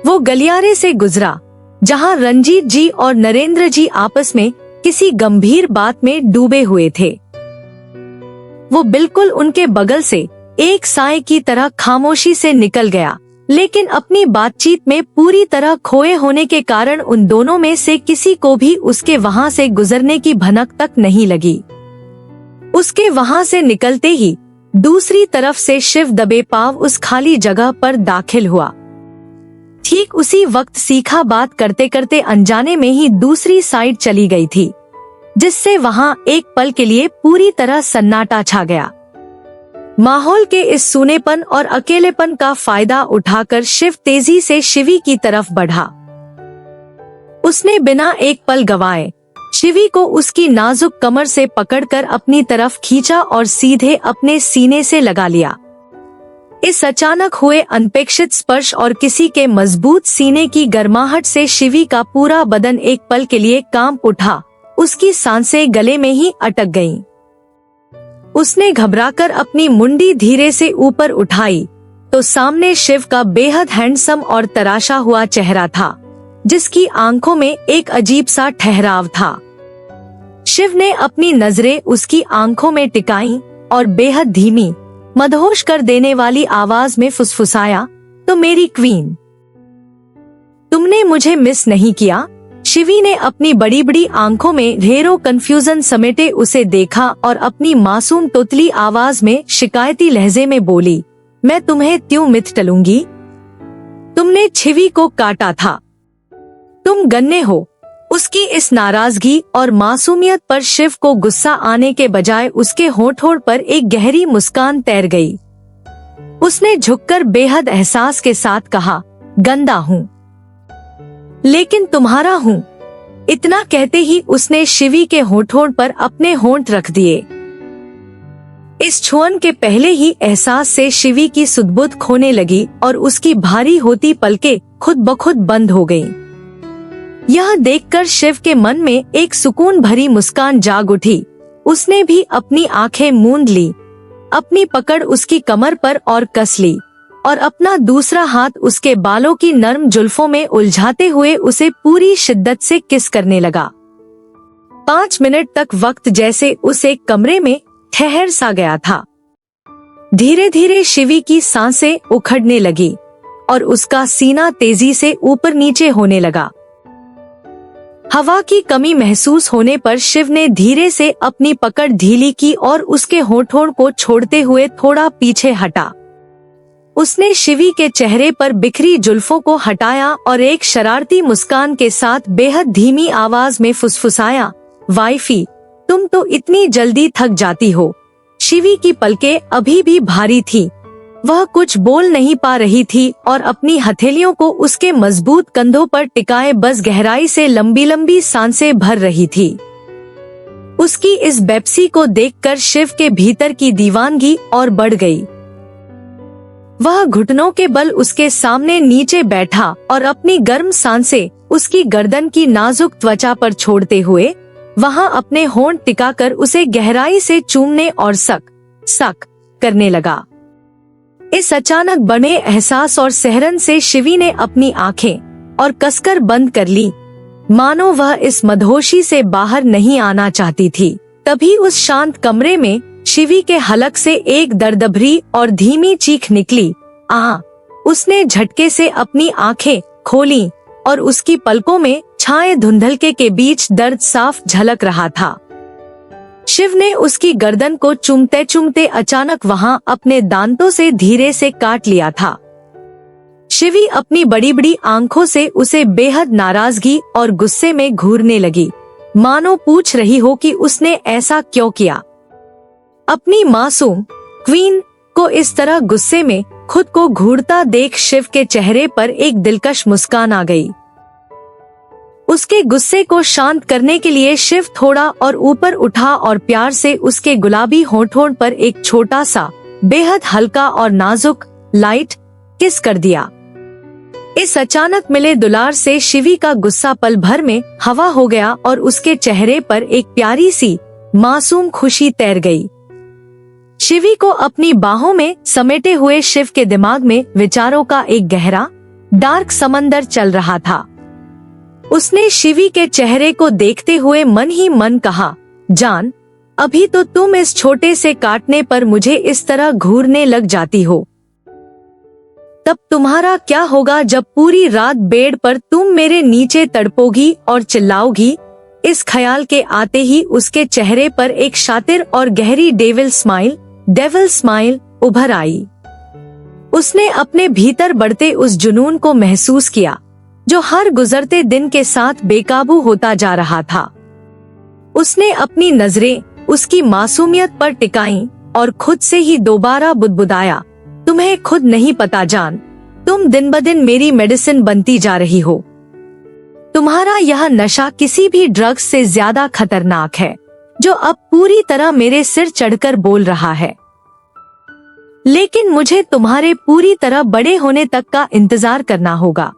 वो गलियारे से गुजरा जहां रंजीत जी और नरेंद्र जी आपस में किसी गंभीर बात में डूबे हुए थे। वो बिल्कुल उनके बगल से एक साए की तरह खामोशी से निकल गया, लेकिन अपनी बातचीत में पूरी तरह खोए होने के कारण उन दोनों में से किसी को भी उसके वहां से गुजरने की भनक तक नहीं लगी। उसके वहां से निकलते ही दूसरी तरफ से शिव दबे पांव उस खाली जगह पर दाखिल हुआ। ठीक उसी वक्त सीखा बात करते करते अनजाने में ही दूसरी साइड चली गई थी, जिससे वहां एक पल के लिए पूरी तरह सन्नाटा छा गया। माहौल के इस सूनेपन और अकेलेपन का फायदा उठाकर शिव तेजी से शिवी की तरफ बढ़ा। उसने बिना एक पल गवाए शिवी को उसकी नाजुक कमर से पकड़कर अपनी तरफ खींचा और सीधे अपने सीने से लगा लिया। इस अचानक हुए अनपेक्षित स्पर्श और किसी के मजबूत सीने की गर्माहट से शिवी का पूरा बदन एक पल के लिए कांप उठा। उसकी सांसें गले में ही अटक गईं। उसने घबराकर अपनी मुंडी धीरे से ऊपर उठाई तो सामने शिव का बेहद हैंडसम और तराशा हुआ चेहरा था, जिसकी आंखों में एक अजीब सा ठहराव था। शिव ने अपनी नजरें उसकी आंखों में टिकाई और बेहद धीमी, मदहोश कर देने वाली आवाज में फुसफुसाया, तो मेरी क्वीन, तुमने मुझे मिस नहीं किया? शिवी ने अपनी बड़ी बड़ी आंखों में ढेरों कंफ्यूजन समेटे उसे देखा और अपनी मासूम तोतली आवाज में शिकायती लहजे में बोली, मैं तुम्हें क्यों मित टलूंगी? तुमने शिवी को काटा था, तुम गन्ने हो। उसकी इस नाराजगी और मासूमियत पर शिव को गुस्सा आने के बजाय उसके होंठ पर एक गहरी मुस्कान तैर गई। उसने झुककर बेहद एहसास के साथ कहा, गंदा हूँ लेकिन तुम्हारा हूँ। इतना कहते ही उसने शिवी के होंठों पर अपने होंठ रख दिए। इस छुअन के पहले ही एहसास से शिवी की सुध-बुध खोने लगी और उसकी भारी होती पलकें खुद ब खुद बंद हो गईं। यह देखकर शिव के मन में एक सुकून भरी मुस्कान जाग उठी। उसने भी अपनी आंखें मूंद ली, अपनी पकड़ उसकी कमर पर और कस ली और अपना दूसरा हाथ उसके बालों की नर्म जुल्फों में उलझाते हुए उसे पूरी शिद्दत से किस करने लगा। 5 मिनट तक वक्त जैसे उस एक कमरे में ठहर सा गया था। धीरे धीरे शिवी की सांसें उखड़ने लगी और उसका सीना तेजी से ऊपर नीचे होने लगा। हवा की कमी महसूस होने पर शिव ने धीरे से अपनी पकड़ ढीली की और उसके होंठों को छोड़ते हुए थोड़ा पीछे हटा। उसने शिवी के चेहरे पर बिखरी जुल्फों को हटाया और एक शरारती मुस्कान के साथ बेहद धीमी आवाज में फुसफुसाया, वाइफी, तुम तो इतनी जल्दी थक जाती हो। शिवी की पलकें अभी भी भारी थी। वह कुछ बोल नहीं पा रही थी और अपनी हथेलियों को उसके मजबूत कंधों पर टिकाए बस गहराई से लंबी लंबी सांसें भर रही थी। उसकी इस बेपसी को देखकर शिव के भीतर की दीवानगी और बढ़ गई। वह घुटनों के बल उसके सामने नीचे बैठा और अपनी गर्म सांसें उसकी गर्दन की नाजुक त्वचा पर छोड़ते हुए वहां अपने होंठ टिकाकर उसे गहराई से चूमने और सक करने लगा। इस अचानक बने एहसास और सहरन से शिवी ने अपनी आंखें और कसकर बंद कर ली, मानो वह इस मदहोशी से बाहर नहीं आना चाहती थी। तभी उस शांत कमरे में शिवी के हलक से एक दर्दभरी और धीमी चीख निकली। उसने झटके से अपनी आंखें खोली और उसकी पलकों में छाए धुंधलके के बीच दर्द साफ झलक रहा था। शिव ने उसकी गर्दन को चूमते चूमते अचानक वहां अपने दांतों से धीरे से काट लिया था। शिवी अपनी बड़ी बड़ी आंखों से उसे बेहद नाराजगी और गुस्से में घूरने लगी, मानो पूछ रही हो कि उसने ऐसा क्यों किया। अपनी मासूम क्वीन को इस तरह गुस्से में खुद को घूरता देख शिव के चेहरे पर एक दिलकश मुस्कान आ गई। उसके गुस्से को शांत करने के लिए शिव थोड़ा और ऊपर उठा और प्यार से उसके गुलाबी होंठों पर एक छोटा सा बेहद हल्का और नाजुक लाइट किस कर दिया। इस अचानक मिले दुलार से शिवी का गुस्सा पल भर में हवा हो गया और उसके चेहरे पर एक प्यारी सी मासूम खुशी तैर गई। शिवी को अपनी बाहों में समेटे हुए शिव के दिमाग में विचारों का एक गहरा डार्क समंदर चल रहा था। उसने शिवी के चेहरे को देखते हुए मन ही मन कहा, जान, अभी तो तुम इस छोटे से काटने पर मुझे इस तरह घूरने लग जाती हो, तब तुम्हारा क्या होगा जब पूरी रात बेड पर तुम मेरे नीचे तड़पोगी और चिल्लाओगी। इस ख्याल के आते ही उसके चेहरे पर एक शातिर और गहरी डेविल स्माइल उभर आई। उसने अपने भीतर बढ़ते उस जुनून को महसूस किया जो हर गुजरते दिन के साथ बेकाबू होता जा रहा था। उसने अपनी नजरें उसकी मासूमियत पर टिकाईं और खुद से ही दोबारा बुदबुदाया, तुम्हें खुद नहीं पता जान, तुम दिन ब दिन मेरी मेडिसिन बनती जा रही हो। तुम्हारा यह नशा किसी भी ड्रग्स से ज्यादा खतरनाक है जो अब पूरी तरह मेरे सिर चढ़कर बोल रहा है। लेकिन मुझे तुम्हारे पूरी तरह बड़े होने तक का इंतजार करना होगा।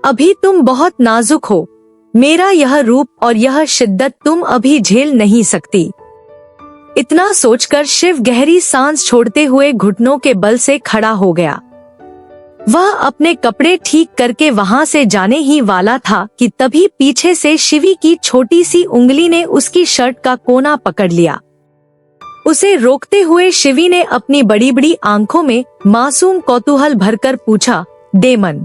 अभी तुम बहुत नाजुक हो। मेरा यह रूप और यह शिद्दत तुम अभी झेल नहीं सकती। इतना सोचकर शिव गहरी सांस छोड़ते हुए घुटनों के बल से खड़ा हो गया। वह अपने कपड़े ठीक करके वहां से जाने ही वाला था कि तभी पीछे से शिवी की छोटी सी उंगली ने उसकी शर्ट का कोना पकड़ लिया। उसे रोकते हुए शिवी ने अपनी बड़ी बड़ी आंखों में मासूम कौतूहल भरकर पूछा, डेमन,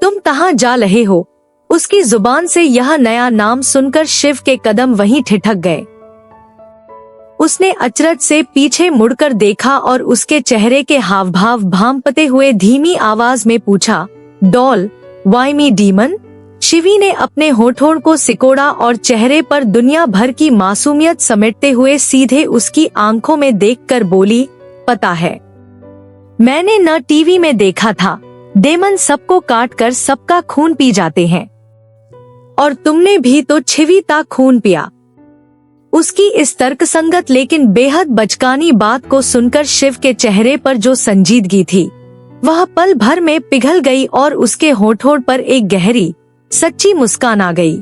तुम कहाँ जा रहे हो? उसकी जुबान से यह नया नाम सुनकर शिव के कदम वहीं ठिठक गए। उसने अचरज से पीछे मुड़कर देखा और उसके चेहरे के हाव भाव भांपते हुए धीमी आवाज में पूछा, doll, why me demon? Shivi ने अपने होठों को सिकोड़ा और चेहरे पर दुनिया भर की मासूमियत समेटते हुए सीधे उसकी आंखों में देखकर बोली, पता है, मैंने न टीवी में देखा था, डेमन सबको काट कर सबका खून पी जाते हैं, और तुमने भी तो छिवीता खून पिया। उसकी इस तर्कसंगत लेकिन बेहद बचकानी बात को सुनकर शिव के चेहरे पर जो संजीदगी थी वह पल भर में पिघल गई और उसके होठों पर एक गहरी सच्ची मुस्कान आ गई।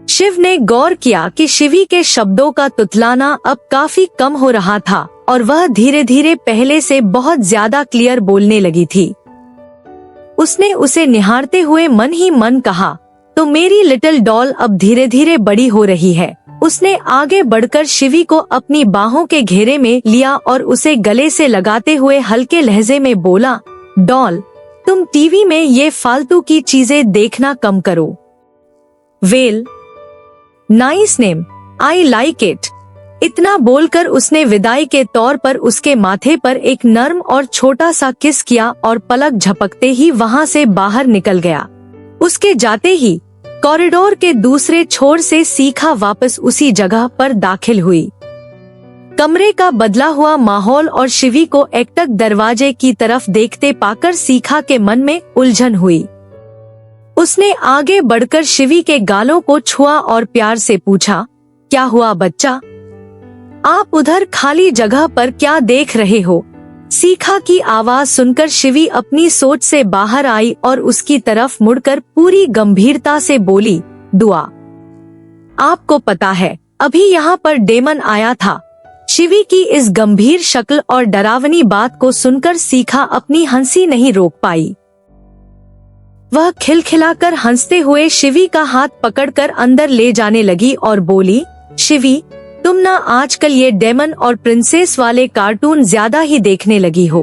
शिव ने गौर किया कि शिवी के शब्दों का तुतलाना अब काफी कम हो रहा था और वह धीरे धीरे पहले से बहुत ज्यादा क्लियर बोलने लगी थी। उसने उसे निहारते हुए मन ही मन कहा, तो मेरी लिटिल डॉल अब धीरे धीरे बड़ी हो रही है। उसने आगे बढ़कर शिवी को अपनी बाहों के घेरे में लिया और उसे गले से लगाते हुए हल्के लहजे में बोला, डॉल, तुम टीवी में ये फालतू की चीजें देखना कम करो। Well, nice name, I like it. इतना बोलकर उसने विदाई के तौर पर उसके माथे पर एक नर्म और छोटा सा किस किया और पलक झपकते ही वहां से बाहर निकल गया। उसके जाते ही कॉरिडोर के दूसरे छोर से सीखा वापस उसी जगह पर दाखिल हुई। कमरे का बदला हुआ माहौल और शिवी को एकटक दरवाजे की तरफ देखते पाकर सीखा के मन में उलझन हुई। उसने आगे बढ़कर शिवी के गालों को छुआ और प्यार से पूछा, क्या हुआ बच्चा? आप उधर खाली जगह पर क्या देख रहे हो? सीखा की आवाज सुनकर शिवी अपनी सोच से बाहर आई और उसकी तरफ मुड़कर पूरी गंभीरता से बोली, दुआ। आपको पता है, अभी यहाँ पर डेमन आया था। शिवी की इस गंभीर शक्ल और डरावनी बात को सुनकर सीखा अपनी हंसी नहीं रोक पाई। वह खिलखिलाकर हंसते हुए शिवी का हाथ पकड़कर अंदर ले जाने लगी और बोली, शिवी, तुम ना आजकल ये डेमन और प्रिंसेस वाले कार्टून ज्यादा ही देखने लगी हो।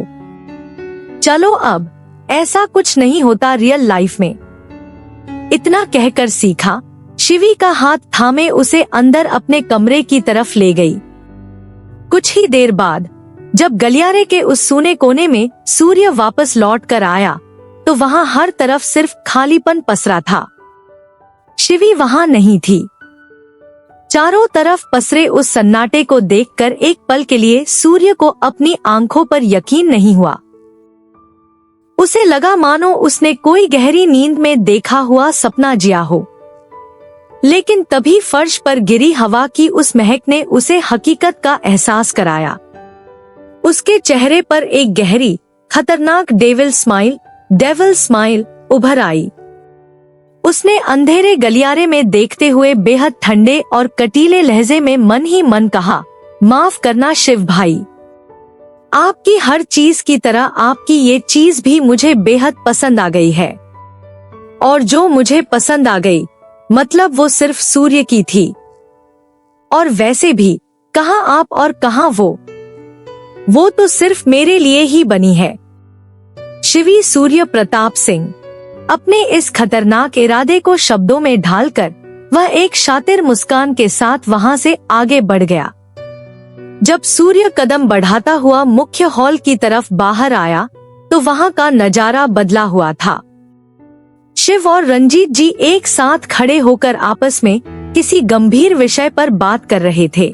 चलो अब, ऐसा कुछ नहीं होता रियल लाइफ में। इतना कहकर सीखा शिवी का हाथ थामे उसे अंदर अपने कमरे की तरफ ले गई। कुछ ही देर बाद जब गलियारे के उस सूने कोने में सूर्य वापस लौट कर आया तो वहां हर तरफ सिर्फ खालीपन पसरा था। शिवी वहां नहीं थी। चारों तरफ पसरे उस सन्नाटे को देखकर एक पल के लिए सूर्य को अपनी आंखों पर यकीन नहीं हुआ। उसे लगा मानो उसने कोई गहरी नींद में देखा हुआ सपना जिया हो। लेकिन तभी फर्श पर गिरी हवा की उस महक ने उसे हकीकत का एहसास कराया। उसके चेहरे पर एक गहरी, खतरनाक डेविल स्माइल उभर आई। उसने अंधेरे गलियारे में देखते हुए बेहद ठंडे और कटीले लहजे में मन ही मन कहा, माफ करना शिव भाई, आपकी हर चीज की तरह आपकी ये चीज भी मुझे बेहद पसंद आ गई है। और जो मुझे पसंद आ गई, मतलब वो सिर्फ सूर्य की थी। और वैसे भी कहाँ आप और कहाँ वो तो सिर्फ मेरे लिए ही बनी है। शिवी सूर्य प्रताप सिंह अपने इस खतरनाक इरादे को शब्दों में ढालकर वह एक शातिर मुस्कान के साथ वहां से आगे बढ़ गया। जब सूर्य कदम बढ़ाता हुआ मुख्य हॉल की तरफ बाहर आया तो वहां का नजारा बदला हुआ था। शिव और रंजीत जी एक साथ खड़े होकर आपस में किसी गंभीर विषय पर बात कर रहे थे।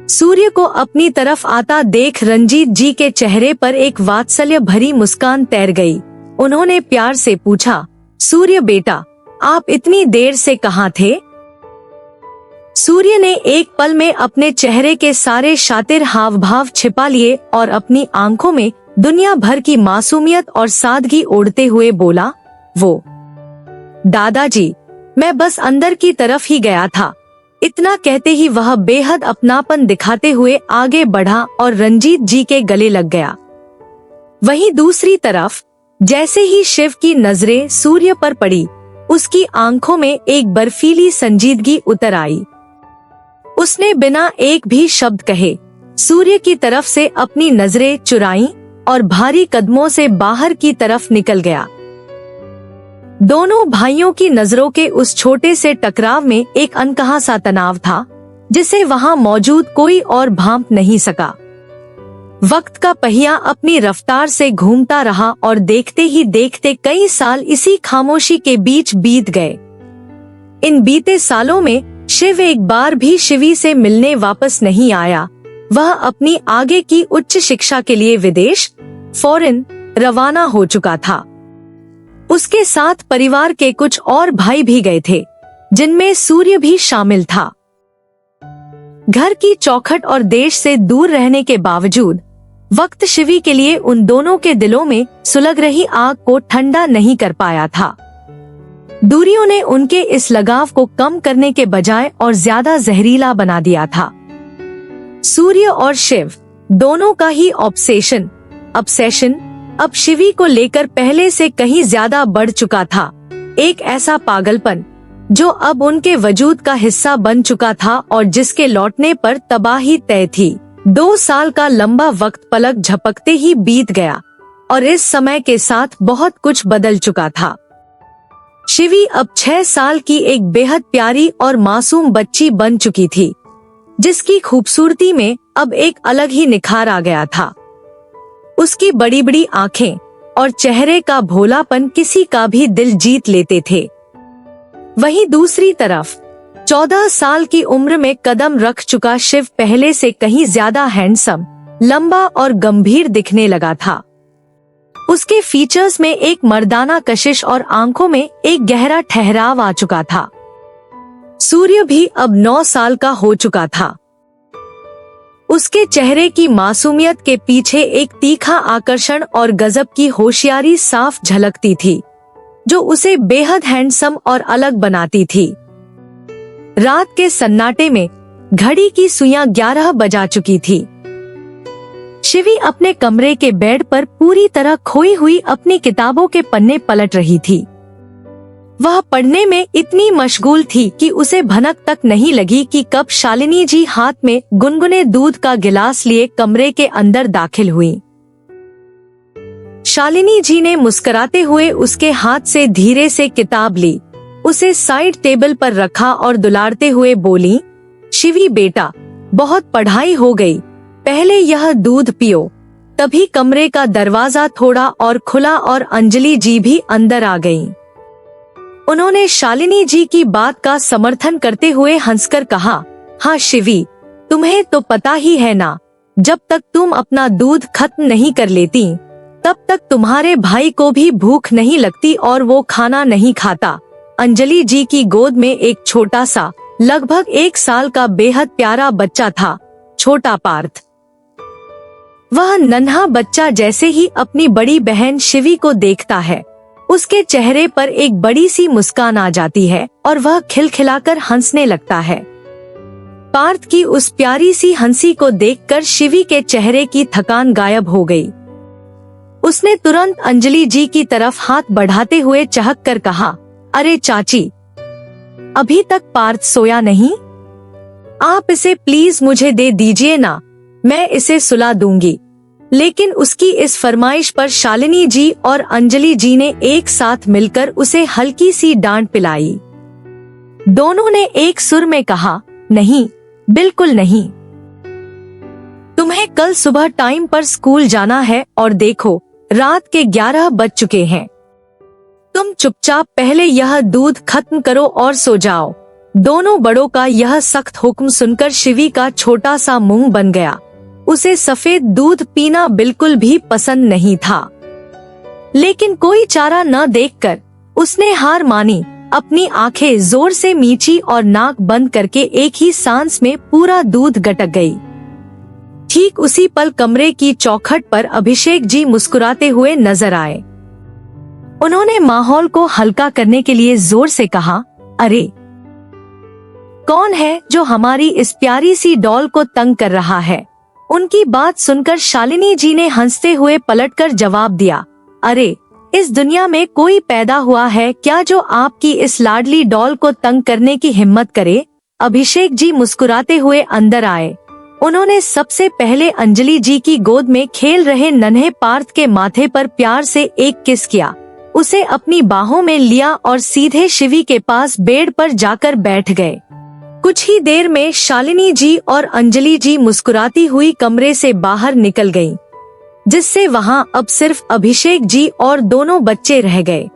सूर्य को अपनी तरफ आता देख रंजीत जी के चेहरे पर एक वात्सल्य भरी मुस्कान तैर गई। उन्होंने प्यार से पूछा, सूर्य बेटा, आप इतनी देर से कहाँ थे? सूर्य ने एक पल में अपने चेहरे के सारे शातिर हाव भाव छिपा लिए और अपनी आंखों में दुनिया भर की मासूमियत और सादगी ओढ़ते हुए बोला, वो दादाजी, मैं बस अंदर की तरफ ही गया था। इतना कहते ही वह बेहद अपनापन दिखाते हुए आगे बढ़ा और रंजीत जी के गले लग गया। वहीं दूसरी तरफ जैसे ही शिव की नजरें सूर्य पर पड़ी, उसकी आंखों में एक बर्फीली संजीदगी उतर आई। उसने बिना एक भी शब्द कहे सूर्य की तरफ से अपनी नजरें चुराईं और भारी कदमों से बाहर की तरफ निकल गया। दोनों भाइयों की नजरों के उस छोटे से टकराव में एक अनकहा सा तनाव था, जिसे वहां मौजूद कोई और भांप नहीं सका। वक्त का पहिया अपनी रफ्तार से घूमता रहा और देखते ही देखते कई साल इसी खामोशी के बीच बीत गए। इन बीते सालों में शिव एक बार भी शिवी से मिलने वापस नहीं आया। वह अपनी आगे की उच्च शिक्षा के लिए विदेश, फॉरेन रवाना हो चुका था। उसके साथ परिवार के कुछ और भाई भी गए थे, जिनमें सूर्य भी शामिल था। घर की चौखट और देश से दूर रहने के बावजूद वक्त शिवी के लिए उन दोनों के दिलों में सुलग रही आग को ठंडा नहीं कर पाया था। दूरियों ने उनके इस लगाव को कम करने के बजाय और ज्यादा जहरीला बना दिया था। सूर्य और शिव दोनों का ही ऑब्सेशन अब शिवी को लेकर पहले से कहीं ज्यादा बढ़ चुका था। एक ऐसा पागलपन जो अब उनके वजूद का हिस्सा बन चुका था और जिसके लौटने पर तबाही तय थी। 2 साल का लंबा वक्त पलक झपकते ही बीत गया और इस समय के साथ बहुत कुछ बदल चुका था। शिवी अब 6 साल की एक बेहद प्यारी और मासूम बच्ची बन चुकी थी, जिसकी खूबसूरती में अब एक अलग ही निखार आ गया था। उसकी बड़ी बड़ी आंखें और चेहरे का भोलापन किसी का भी दिल जीत लेते थे। वहीं दूसरी तरफ 14 साल की उम्र में कदम रख चुका शिव पहले से कहीं ज्यादा हैंडसम, लंबा और गंभीर दिखने लगा था। उसके फीचर्स में एक मर्दाना कशिश और आंखों में एक गहरा ठहराव आ चुका था। सूर्य भी अब 9 साल का हो चुका था। उसके चेहरे की मासूमियत के पीछे एक तीखा आकर्षण और गजब की होशियारी साफ झलकती थी, जो उसे बेहद हैंडसम और अलग बनाती थी। रात के सन्नाटे में घड़ी की सुइयां 11 बजा चुकी थी। शिवी अपने कमरे के बेड पर पूरी तरह खोई हुई अपनी किताबों के पन्ने पलट रही थी। वह पढ़ने में इतनी मशगूल थी कि उसे भनक तक नहीं लगी कि कब शालिनी जी हाथ में गुनगुने दूध का गिलास लिए कमरे के अंदर दाखिल हुई। शालिनी जी ने मुस्कुराते हुए उसके हाथ से धीरे से किताब ली, उसे साइड टेबल पर रखा और दुलारते हुए बोली, शिवी बेटा, बहुत पढ़ाई हो गई, पहले यह दूध पियो। तभी कमरे का दरवाजा थोड़ा और खुला और अंजलि जी भी अंदर आ गईं। उन्होंने शालिनी जी की बात का समर्थन करते हुए हंसकर कहा, हाँ शिवी, तुम्हें तो पता ही है ना, जब तक तुम अपना दूध खत्म नहीं कर लेती तब तक तुम्हारे भाई को भी भूख नहीं लगती और वो खाना नहीं खाता। अंजलि जी की गोद में एक छोटा सा लगभग 1 साल का बेहद प्यारा बच्चा था, छोटा पार्थ। वह नन्हा बच्चा जैसे ही अपनी बड़ी बहन शिवी को देखता है, उसके चेहरे पर एक बड़ी सी मुस्कान आ जाती है और वह खिलखिलाकर हंसने लगता है। पार्थ की उस प्यारी सी हंसी को देखकर शिवी के चेहरे की थकान गायब हो गई। उसने तुरंत अंजलि जी की तरफ हाथ बढ़ाते हुए चहक कर कहा, अरे चाची, अभी तक पार्थ सोया नहीं? आप इसे प्लीज मुझे दे दीजिए ना, मैं इसे सुला दूंगी। लेकिन उसकी इस फरमाइश पर शालिनी जी और अंजलि जी ने एक साथ मिलकर उसे हल्की सी डांट पिलाई। दोनों ने एक सुर में कहा, नहीं, बिल्कुल नहीं। तुम्हें कल सुबह टाइम पर स्कूल जाना है और देखो रात के 11 बज चुके हैं। तुम चुपचाप पहले यह दूध खत्म करो और सो जाओ। दोनों बड़ों का यह सख्त हुक्म सुनकर शिवी का छोटा सा मुंह बन गया। उसे सफेद दूध पीना बिल्कुल भी पसंद नहीं था, लेकिन कोई चारा न देखकर उसने हार मानी। अपनी आंखें जोर से मीची और नाक बंद करके एक ही सांस में पूरा दूध गटक गई। ठीक उसी पल कमरे की चौखट पर अभिषेक जी मुस्कुराते हुए नजर आए। उन्होंने माहौल को हल्का करने के लिए जोर से कहा, अरे कौन है जो हमारी इस प्यारी सी डॉल को तंग कर रहा है? उनकी बात सुनकर शालिनी जी ने हंसते हुए पलटकर जवाब दिया, अरे इस दुनिया में कोई पैदा हुआ है क्या जो आपकी इस लाडली डॉल को तंग करने की हिम्मत करे? अभिषेक जी मुस्कुराते हुए अंदर आए। उन्होंने सबसे पहले अंजलि जी की गोद में खेल रहे नन्हे पार्थ के माथे पर प्यार से एक किस किया, उसे अपनी बाहों में लिया और सीधे शिवी के पास बेड पर जाकर बैठ गए। कुछ ही देर में शालिनी जी और अंजलि जी मुस्कुराती हुई कमरे से बाहर निकल गईं, जिससे वहां अब सिर्फ अभिषेक जी और दोनों बच्चे रह गए।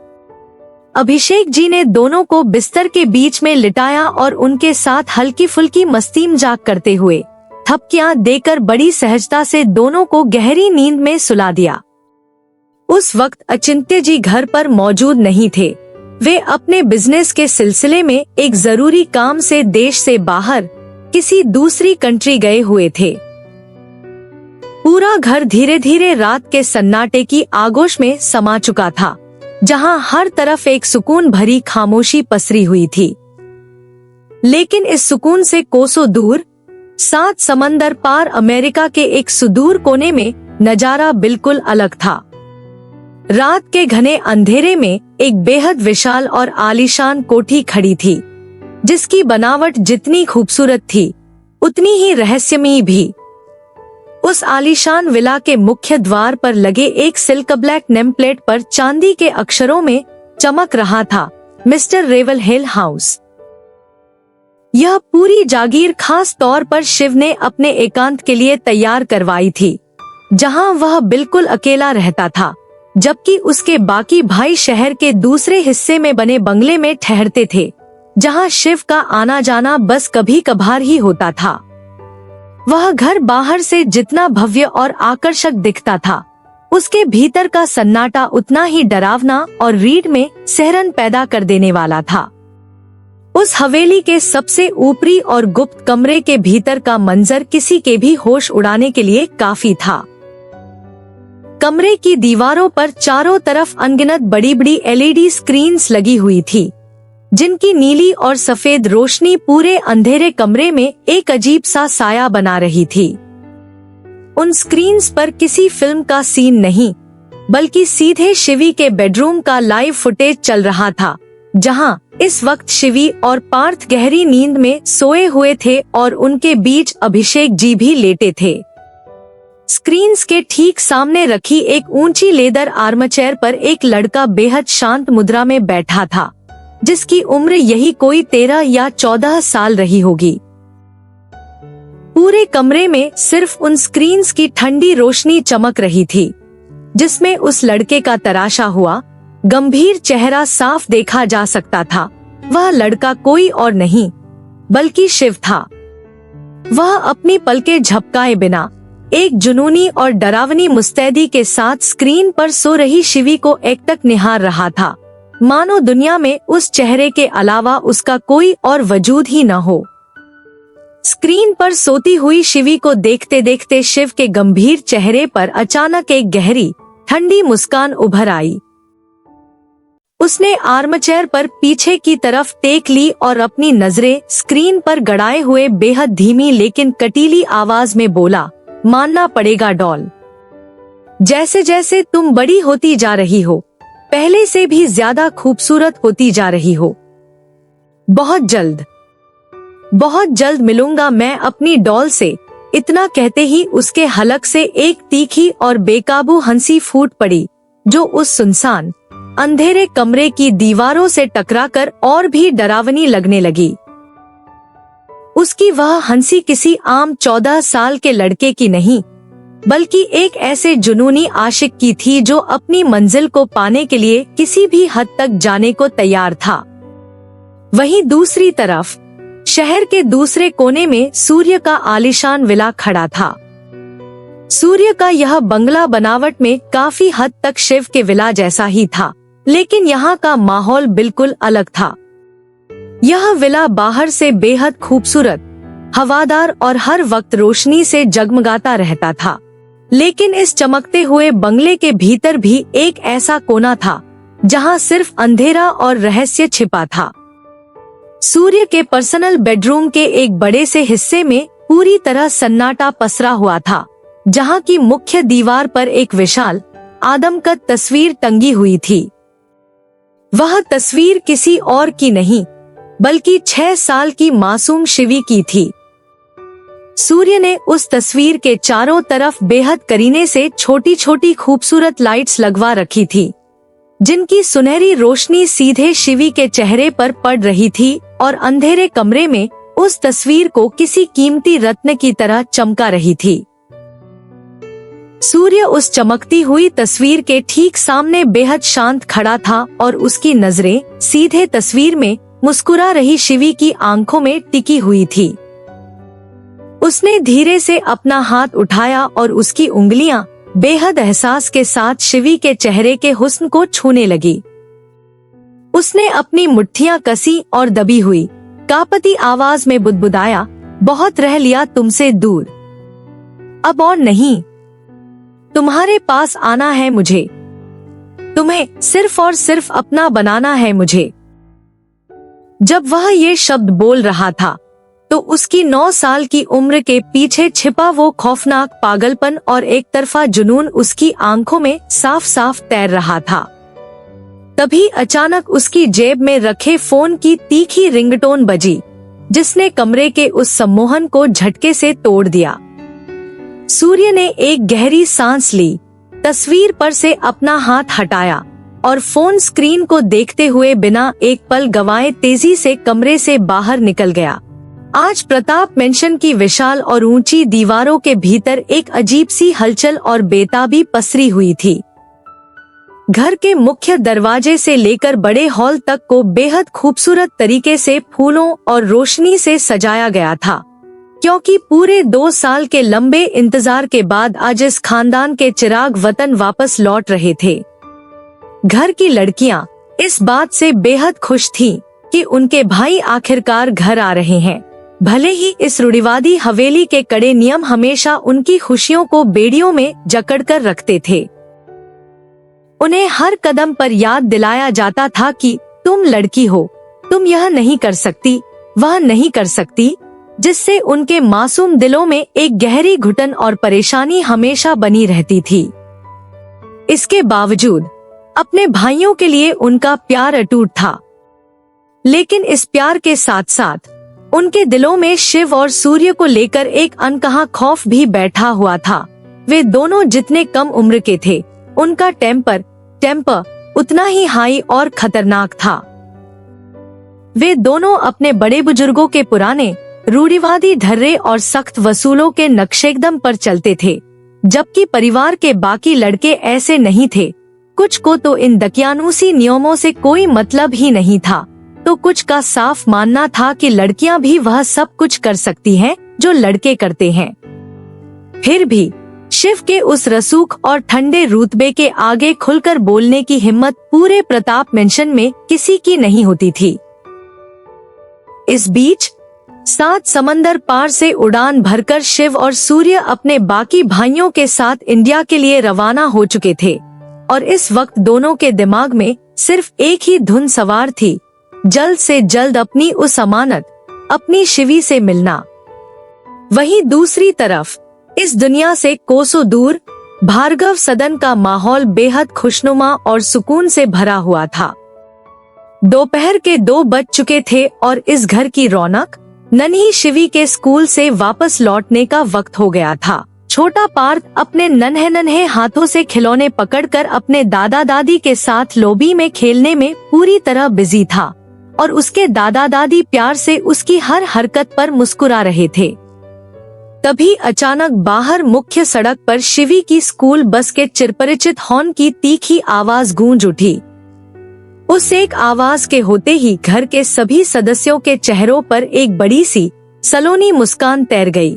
अभिषेक जी ने दोनों को बिस्तर के बीच में लिटाया और उनके साथ हल्की फुल्की मस्ती मजाक करते हुए थपकियां देकर बड़ी सहजता से दोनों को गहरी नींद में सुला दिया। उस वक्त अचिंत्य जी घर पर मौजूद नहीं थे। वे अपने बिजनेस के सिलसिले में एक जरूरी काम से देश से बाहर किसी दूसरी कंट्री गए हुए थे। पूरा घर धीरे धीरे रात के सन्नाटे की आगोश में समा चुका था, जहां हर तरफ एक सुकून भरी खामोशी पसरी हुई थी। लेकिन इस सुकून से कोसों दूर 7 समंदर पार अमेरिका के एक सुदूर कोने में नजारा बिल्कुल अलग था। रात के घने अंधेरे में एक बेहद विशाल और आलीशान कोठी खड़ी थी, जिसकी बनावट जितनी खूबसूरत थी उतनी ही रहस्यमयी भी। उस आलीशान विला के मुख्य द्वार पर लगे एक सिल्क ब्लैक नेम प्लेट पर चांदी के अक्षरों में चमक रहा था, मिस्टर रेवल हिल हाउस। यह पूरी जागीर खास तौर पर शिव ने अपने एकांत के लिए तैयार करवाई थी, जहां वह बिल्कुल अकेला रहता था, जबकि उसके बाकी भाई शहर के दूसरे हिस्से में बने बंगले में ठहरते थे, जहां शिव का आना जाना बस कभी कभार ही होता था। वह घर बाहर से जितना भव्य और आकर्षक दिखता था, उसके भीतर का सन्नाटा उतना ही डरावना और रीढ़ में सहरन पैदा कर देने वाला था। उस हवेली के सबसे ऊपरी और गुप्त कमरे के भीतर का मंजर किसी के भी होश उड़ाने के लिए काफी था। कमरे की दीवारों पर चारों तरफ अनगिनत बड़ी बड़ी एलईडी स्क्रीन्स लगी हुई थी, जिनकी नीली और सफेद रोशनी पूरे अंधेरे कमरे में एक अजीब सा साया बना रही थी। उन स्क्रीन्स पर किसी फिल्म का सीन नहीं, बल्कि सीधे शिवी के बेडरूम का लाइव फुटेज चल रहा था, जहां इस वक्त शिवी और पार्थ गहरी नींद में सोए हुए थे और उनके बीच अभिषेक जी भी लेटे थे। स्क्रीन्स के ठीक सामने रखी एक ऊंची लेदर आर्मचेयर पर एक लड़का बेहद शांत मुद्रा में बैठा था, जिसकी उम्र यही कोई 13 या 14 साल रही होगी। पूरे कमरे में सिर्फ उन स्क्रीन्स की ठंडी रोशनी चमक रही थी, जिसमें उस लड़के का तराशा हुआ गंभीर चेहरा साफ देखा जा सकता था। वह लड़का कोई और नहीं बल्कि शिव था। वह अपनी पलकें झपकाए बिना एक जुनूनी और डरावनी मुस्तैदी के साथ स्क्रीन पर सो रही शिवी को एकटक निहार रहा था, मानो दुनिया में उस चेहरे के अलावा उसका कोई और वजूद ही न हो। स्क्रीन पर सोती हुई शिवी को देखते देखते शिव के गंभीर चेहरे पर अचानक एक गहरी ठंडी मुस्कान उभर आई। उसने आर्मचेयर पर पीछे की तरफ टेक ली और अपनी नजरें स्क्रीन पर गड़ाए हुए बेहद धीमी लेकिन कटीली आवाज में बोला, मानना पड़ेगा डॉल, जैसे जैसे तुम बड़ी होती जा रही हो, पहले से भी ज्यादा खूबसूरत होती जा रही हो। बहुत जल्द मिलूंगा मैं अपनी डॉल से। इतना कहते ही उसके हलक से एक तीखी और बेकाबू हंसी फूट पड़ी, जो उस सुनसान अंधेरे कमरे की दीवारों से टकराकर और भी डरावनी लगने लगी। उसकी वह हंसी किसी आम 14 साल के लड़के की नहीं, बल्कि एक ऐसे जुनूनी आशिक की थी जो अपनी मंजिल को पाने के लिए किसी भी हद तक जाने को तैयार था। वहीं दूसरी तरफ शहर के दूसरे कोने में सूर्य का आलीशान विला खड़ा था। सूर्य का यह बंगला बनावट में काफी हद तक शिव के विला जैसा ही था, लेकिन यहाँ का माहौल बिल्कुल अलग था। यह विला बाहर से बेहद खूबसूरत, हवादार और हर वक्त रोशनी से जगमगाता रहता था, लेकिन इस चमकते हुए बंगले के भीतर भी एक ऐसा कोना था जहाँ सिर्फ अंधेरा और रहस्य छिपा था। सूर्य के पर्सनल बेडरूम के एक बड़े से हिस्से में पूरी तरह सन्नाटा पसरा हुआ था, जहाँ की मुख्य दीवार पर एक विशाल आदमकद तस्वीर टंगी हुई थी। वह तस्वीर किसी और की नहीं, बल्कि 6 साल की मासूम शिवी की थी। सूर्य ने उस तस्वीर के चारों तरफ बेहद करीने से छोटी छोटी खूबसूरत लाइट्स लगवा रखी थी, जिनकी सुनहरी रोशनी सीधे शिवी के चेहरे पर पड़ रही थी और अंधेरे कमरे में उस तस्वीर को किसी कीमती रत्न की तरह चमका रही थी। सूर्य उस चमकती हुई तस्वीर के ठीक सामने बेहद शांत खड़ा था और उसकी नजरें सीधे तस्वीर में मुस्कुरा रही शिवी की आंखों में टिकी हुई थी। उसने धीरे से अपना हाथ उठाया और उसकी उंगलियां बेहद एहसास के साथ शिवी के चेहरे के हुस्न को छूने लगी। उसने अपनी मुट्ठियां कसी और दबी हुई कांपती आवाज में बुदबुदाया, बहुत रह लिया तुमसे दूर, अब और नहीं, तुम्हारे पास आना है मुझे, तुम्हें सिर्फ और सिर्फ अपना बनाना है मुझे। जब वह ये शब्द बोल रहा था, तो उसकी 9 साल की उम्र के पीछे छिपा वो खौफनाक पागलपन और एक तरफा जुनून उसकी आंखों में साफ साफ तैर रहा था। तभी अचानक उसकी जेब में रखे फोन की तीखी रिंगटोन बजी, जिसने कमरे के उस सम्मोहन को झटके से तोड़ दिया। सूर्य ने एक गहरी सांस ली, तस्वीर पर से अपना हाथ हटाया और फोन स्क्रीन को देखते हुए बिना एक पल गवाए तेजी से कमरे से बाहर निकल गया। आज प्रताप मेंशन की विशाल और ऊंची दीवारों के भीतर एक अजीब सी हलचल और बेताबी पसरी हुई थी। घर के मुख्य दरवाजे से लेकर बड़े हॉल तक को बेहद खूबसूरत तरीके से फूलों और रोशनी से सजाया गया था, क्योंकि पूरे 2 साल के लंबे इंतजार के बाद आज इस खानदान के चिराग वतन वापस लौट रहे थे। घर की लड़कियां इस बात से बेहद खुश थीं कि उनके भाई आखिरकार घर आ रहे हैं। भले ही इस रूढ़िवादी हवेली के कड़े नियम हमेशा उनकी खुशियों को बेड़ियों में जकड़कर रखते थे। उन्हें हर कदम पर याद दिलाया जाता था कि तुम लड़की हो, तुम यह नहीं कर सकती, वह नहीं कर सकती, जिससे उनके मासूम दिलों में एक गहरी घुटन और परेशानी हमेशा बनी रहती थी। इसके बावजूद अपने भाइयों के लिए उनका प्यार अटूट था, लेकिन इस प्यार के साथ साथ उनके दिलों में शिव और सूर्य को लेकर एक अनकहा खौफ भी बैठा हुआ था। वे दोनों जितने कम उम्र के थे, उनका टेम्पर उतना ही हाई और खतरनाक था। वे दोनों अपने बड़े बुजुर्गों के पुराने रूढ़िवादी ढर्रे और सख्त वसूलों के नक्शेकदम पर चलते थे, जबकि परिवार के बाकी लड़के ऐसे नहीं थे। कुछ को तो इन दकियानूसी नियमों से कोई मतलब ही नहीं था, तो कुछ का साफ मानना था कि लड़कियां भी वह सब कुछ कर सकती हैं जो लड़के करते हैं। फिर भी शिव के उस रसूख और ठंडे रुतबे के आगे खुलकर बोलने की हिम्मत पूरे प्रताप मेंशन में किसी की नहीं होती थी। इस बीच 7 समंदर पार से उड़ान भरकर शिव और सूर्य अपने बाकी भाइयों के साथ इंडिया के लिए रवाना हो चुके थे और इस वक्त दोनों के दिमाग में सिर्फ एक ही धुन सवार थी, जल्द से जल्द अपनी उस अमानत, अपनी शिवी से मिलना। वहीं दूसरी तरफ इस दुनिया से कोसों दूर भार्गव सदन का माहौल बेहद खुशनुमा और सुकून से भरा हुआ था। दोपहर के 2 बज चुके थे और इस घर की रौनक, नन्ही शिवी के स्कूल से वापस लौटने का वक्त हो गया था। छोटा पार्थ अपने नन्हे नन्हे हाथों से खिलौने पकड़कर अपने दादा दादी के साथ लॉबी में खेलने में पूरी तरह बिजी था और उसके दादा दादी प्यार से उसकी हर हरकत पर मुस्कुरा रहे थे। तभी अचानक बाहर मुख्य सड़क पर शिवी की स्कूल बस के चिरपरिचित हॉर्न की तीखी आवाज गूंज उठी। उस एक आवाज के होते ही घर के सभी सदस्यों के चेहरों पर एक बड़ी सी सलोनी मुस्कान तैर गई।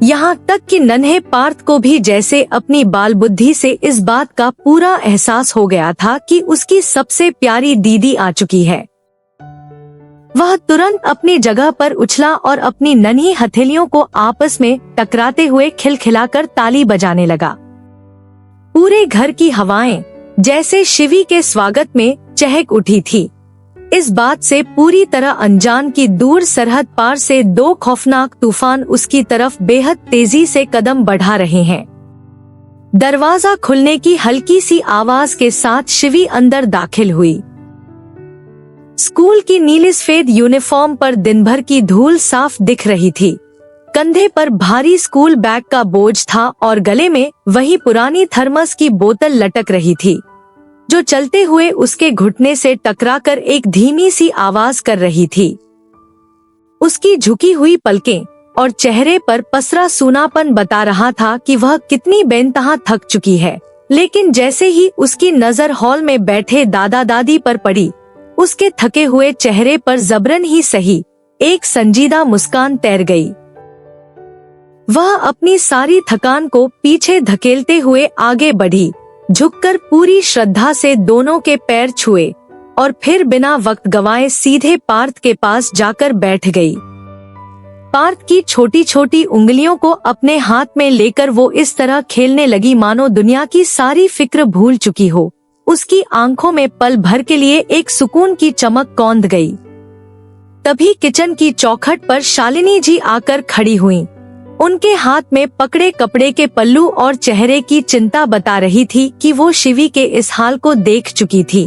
यहाँ तक कि नन्हे पार्थ को भी जैसे अपनी बाल बुद्धि से इस बात का पूरा एहसास हो गया था कि उसकी सबसे प्यारी दीदी आ चुकी है। वह तुरंत अपनी जगह पर उछला और अपनी नन्ही हथेलियों को आपस में टकराते हुए खिलखिलाकर ताली बजाने लगा। पूरे घर की हवाएं जैसे शिवी के स्वागत में चहक उठी थी। इस बात से पूरी तरह अनजान की दूर सरहद पार से 2 खौफनाक तूफान उसकी तरफ बेहद तेजी से कदम बढ़ा रहे हैं। दरवाजा खुलने की हल्की सी आवाज के साथ शिवी अंदर दाखिल हुई। स्कूल की नीली सफेद यूनिफॉर्म पर दिन भर की धूल साफ दिख रही थी। कंधे पर भारी स्कूल बैग का बोझ था और गले में वही पुरानी थर्मस की बोतल लटक रही थी, जो चलते हुए उसके घुटने से टकराकर एक धीमी सी आवाज कर रही थी। उसकी झुकी हुई पलकें और चेहरे पर पसरा सूनापन बता रहा था कि वह कितनी बेइंतहा थक चुकी है। लेकिन जैसे ही उसकी नजर हॉल में बैठे दादा दादी पर पड़ी, उसके थके हुए चेहरे पर जबरन ही सही एक संजीदा मुस्कान तैर गई। वह अपनी सारी थकान को पीछे धकेलते हुए आगे बढ़ी, झुककर पूरी श्रद्धा से दोनों के पैर छुए और फिर बिना वक्त गंवाए सीधे पार्थ के पास जाकर बैठ गई। पार्थ की छोटी छोटी उंगलियों को अपने हाथ में लेकर वो इस तरह खेलने लगी मानो दुनिया की सारी फिक्र भूल चुकी हो। उसकी आंखों में पल भर के लिए एक सुकून की चमक कौंध गई। तभी किचन की चौखट पर शालिनी जी आकर खड़ी हुईं। उनके हाथ में पकड़े कपड़े के पल्लू और चेहरे की चिंता बता रही थी कि वो शिवी के इस हाल को देख चुकी थी।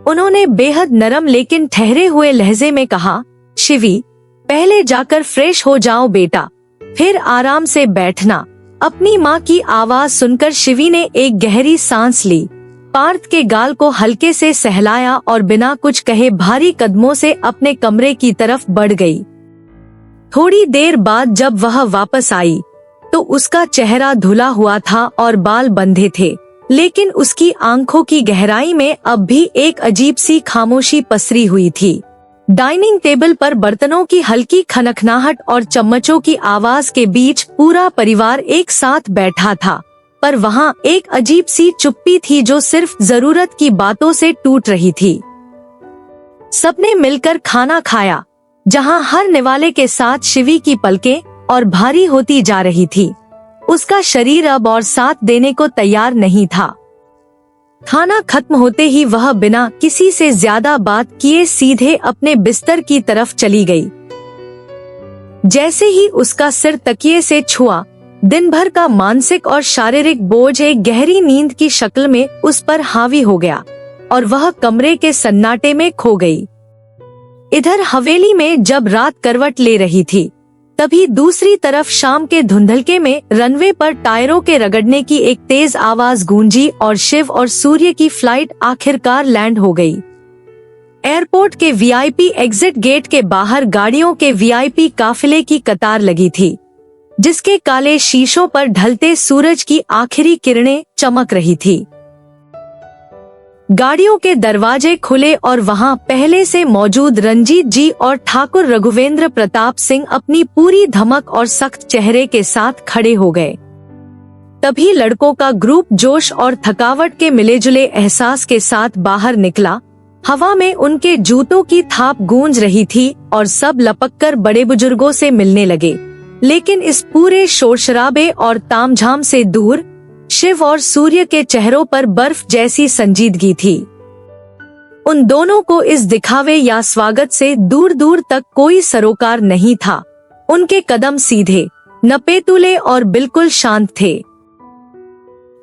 उन्होंने बेहद नरम लेकिन ठहरे हुए लहजे में कहा, शिवी, पहले जाकर फ्रेश हो जाओ बेटा, फिर आराम से बैठना। अपनी माँ की आवाज सुनकर शिवी ने एक गहरी सांस ली, पार्थ के गाल को हल्के से सहलाया और बिना कुछ कहे भारी कदमों से अपने कमरे की तरफ बढ़ गई। थोड़ी देर बाद जब वह वापस आई तो उसका चेहरा धुला हुआ था और बाल बंधे थे, लेकिन उसकी आंखों की गहराई में अब भी एक अजीब सी खामोशी पसरी हुई थी। डाइनिंग टेबल पर बर्तनों की हल्की खनखनाहट और चम्मचों की आवाज के बीच पूरा परिवार एक साथ बैठा था, पर वहाँ एक अजीब सी चुप्पी थी जो सिर्फ जरूरत की बातों से टूट रही थी। सबने मिलकर खाना खाया, जहाँ हर निवाले के साथ शिवी की पलकें और भारी होती जा रही थी। उसका शरीर अब और साथ देने को तैयार नहीं था। खाना खत्म होते ही वह बिना किसी से ज्यादा बात किए सीधे अपने बिस्तर की तरफ चली गई। जैसे ही उसका सिर तकिए से छुआ, दिन भर का मानसिक और शारीरिक बोझ एक गहरी नींद की शक्ल में उस पर हावी हो गया और वह कमरे के सन्नाटे में खो गई। इधर हवेली में जब रात करवट ले रही थी, तभी दूसरी तरफ शाम के धुंधलके में रनवे पर टायरों के रगड़ने की एक तेज आवाज गूंजी और शिव और सूर्य की फ्लाइट आखिरकार लैंड हो गई। एयरपोर्ट के वीआईपी एग्जिट गेट के बाहर गाड़ियों के वीआईपी काफिले की कतार लगी थी, जिसके काले शीशों पर ढलते सूरज की आखिरी किरणें चमक रही थी। गाड़ियों के दरवाजे खुले और वहां पहले से मौजूद रंजीत जी और ठाकुर रघुवेंद्र प्रताप सिंह अपनी पूरी धमक और सख्त चेहरे के साथ खड़े हो गए। तभी लड़कों का ग्रुप जोश और थकावट के मिलेजुले एहसास के साथ बाहर निकला। हवा में उनके जूतों की थाप गूंज रही थी और सब लपककर बड़े बुजुर्गों से मिलने लगे। लेकिन इस पूरे शोरशराबे और तामझाम से दूर शिव और सूर्य के चेहरों पर बर्फ जैसी संजीदगी थी। उन दोनों को इस दिखावे या स्वागत से दूर दूर तक कोई सरोकार नहीं था। उनके कदम सीधे, नपेतुले और बिल्कुल शांत थे।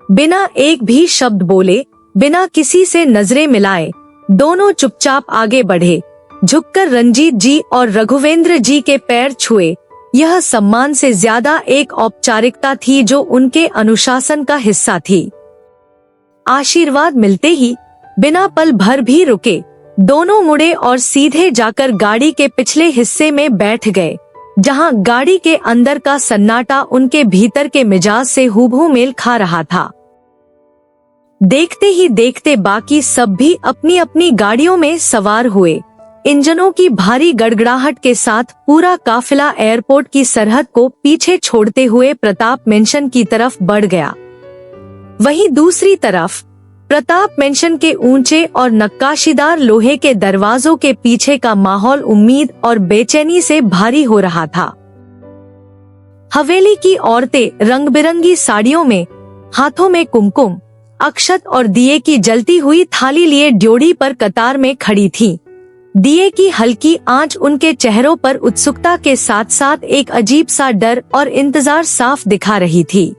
बिना एक भी शब्द बोले, बिना किसी से नजरें मिलाए, दोनों चुपचाप आगे बढ़े, झुककर रंजीत जी और रघुवेंद्र जी के पैर छुए। यह सम्मान से ज्यादा एक औपचारिकता थी जो उनके अनुशासन का हिस्सा थी। आशीर्वाद मिलते ही बिना पल भर भी रुके, दोनों मुड़े और सीधे जाकर गाड़ी के पिछले हिस्से में बैठ गए, जहां गाड़ी के अंदर का सन्नाटा उनके भीतर के मिजाज से हूबहू मेल खा रहा था। देखते ही देखते बाकी सब भी अपनी अपनी गाड़ियों में सवार हुए। इंजनों की भारी गड़गड़ाहट के साथ पूरा काफिला एयरपोर्ट की सरहद को पीछे छोड़ते हुए प्रताप मेंशन की तरफ बढ़ गया। वहीं दूसरी तरफ प्रताप मेंशन के ऊंचे और नक्काशीदार लोहे के दरवाजों के पीछे का माहौल उम्मीद और बेचैनी से भारी हो रहा था। हवेली की औरतें रंग बिरंगी साड़ियों में, हाथों में कुमकुम, अक्षत और दिए की जलती हुई थाली लिए ड्योढ़ी पर कतार में खड़ी थीं। दिए की हल्की आंच उनके चेहरों पर उत्सुकता के साथ साथ एक अजीब सा डर और इंतजार साफ दिखा रही थी।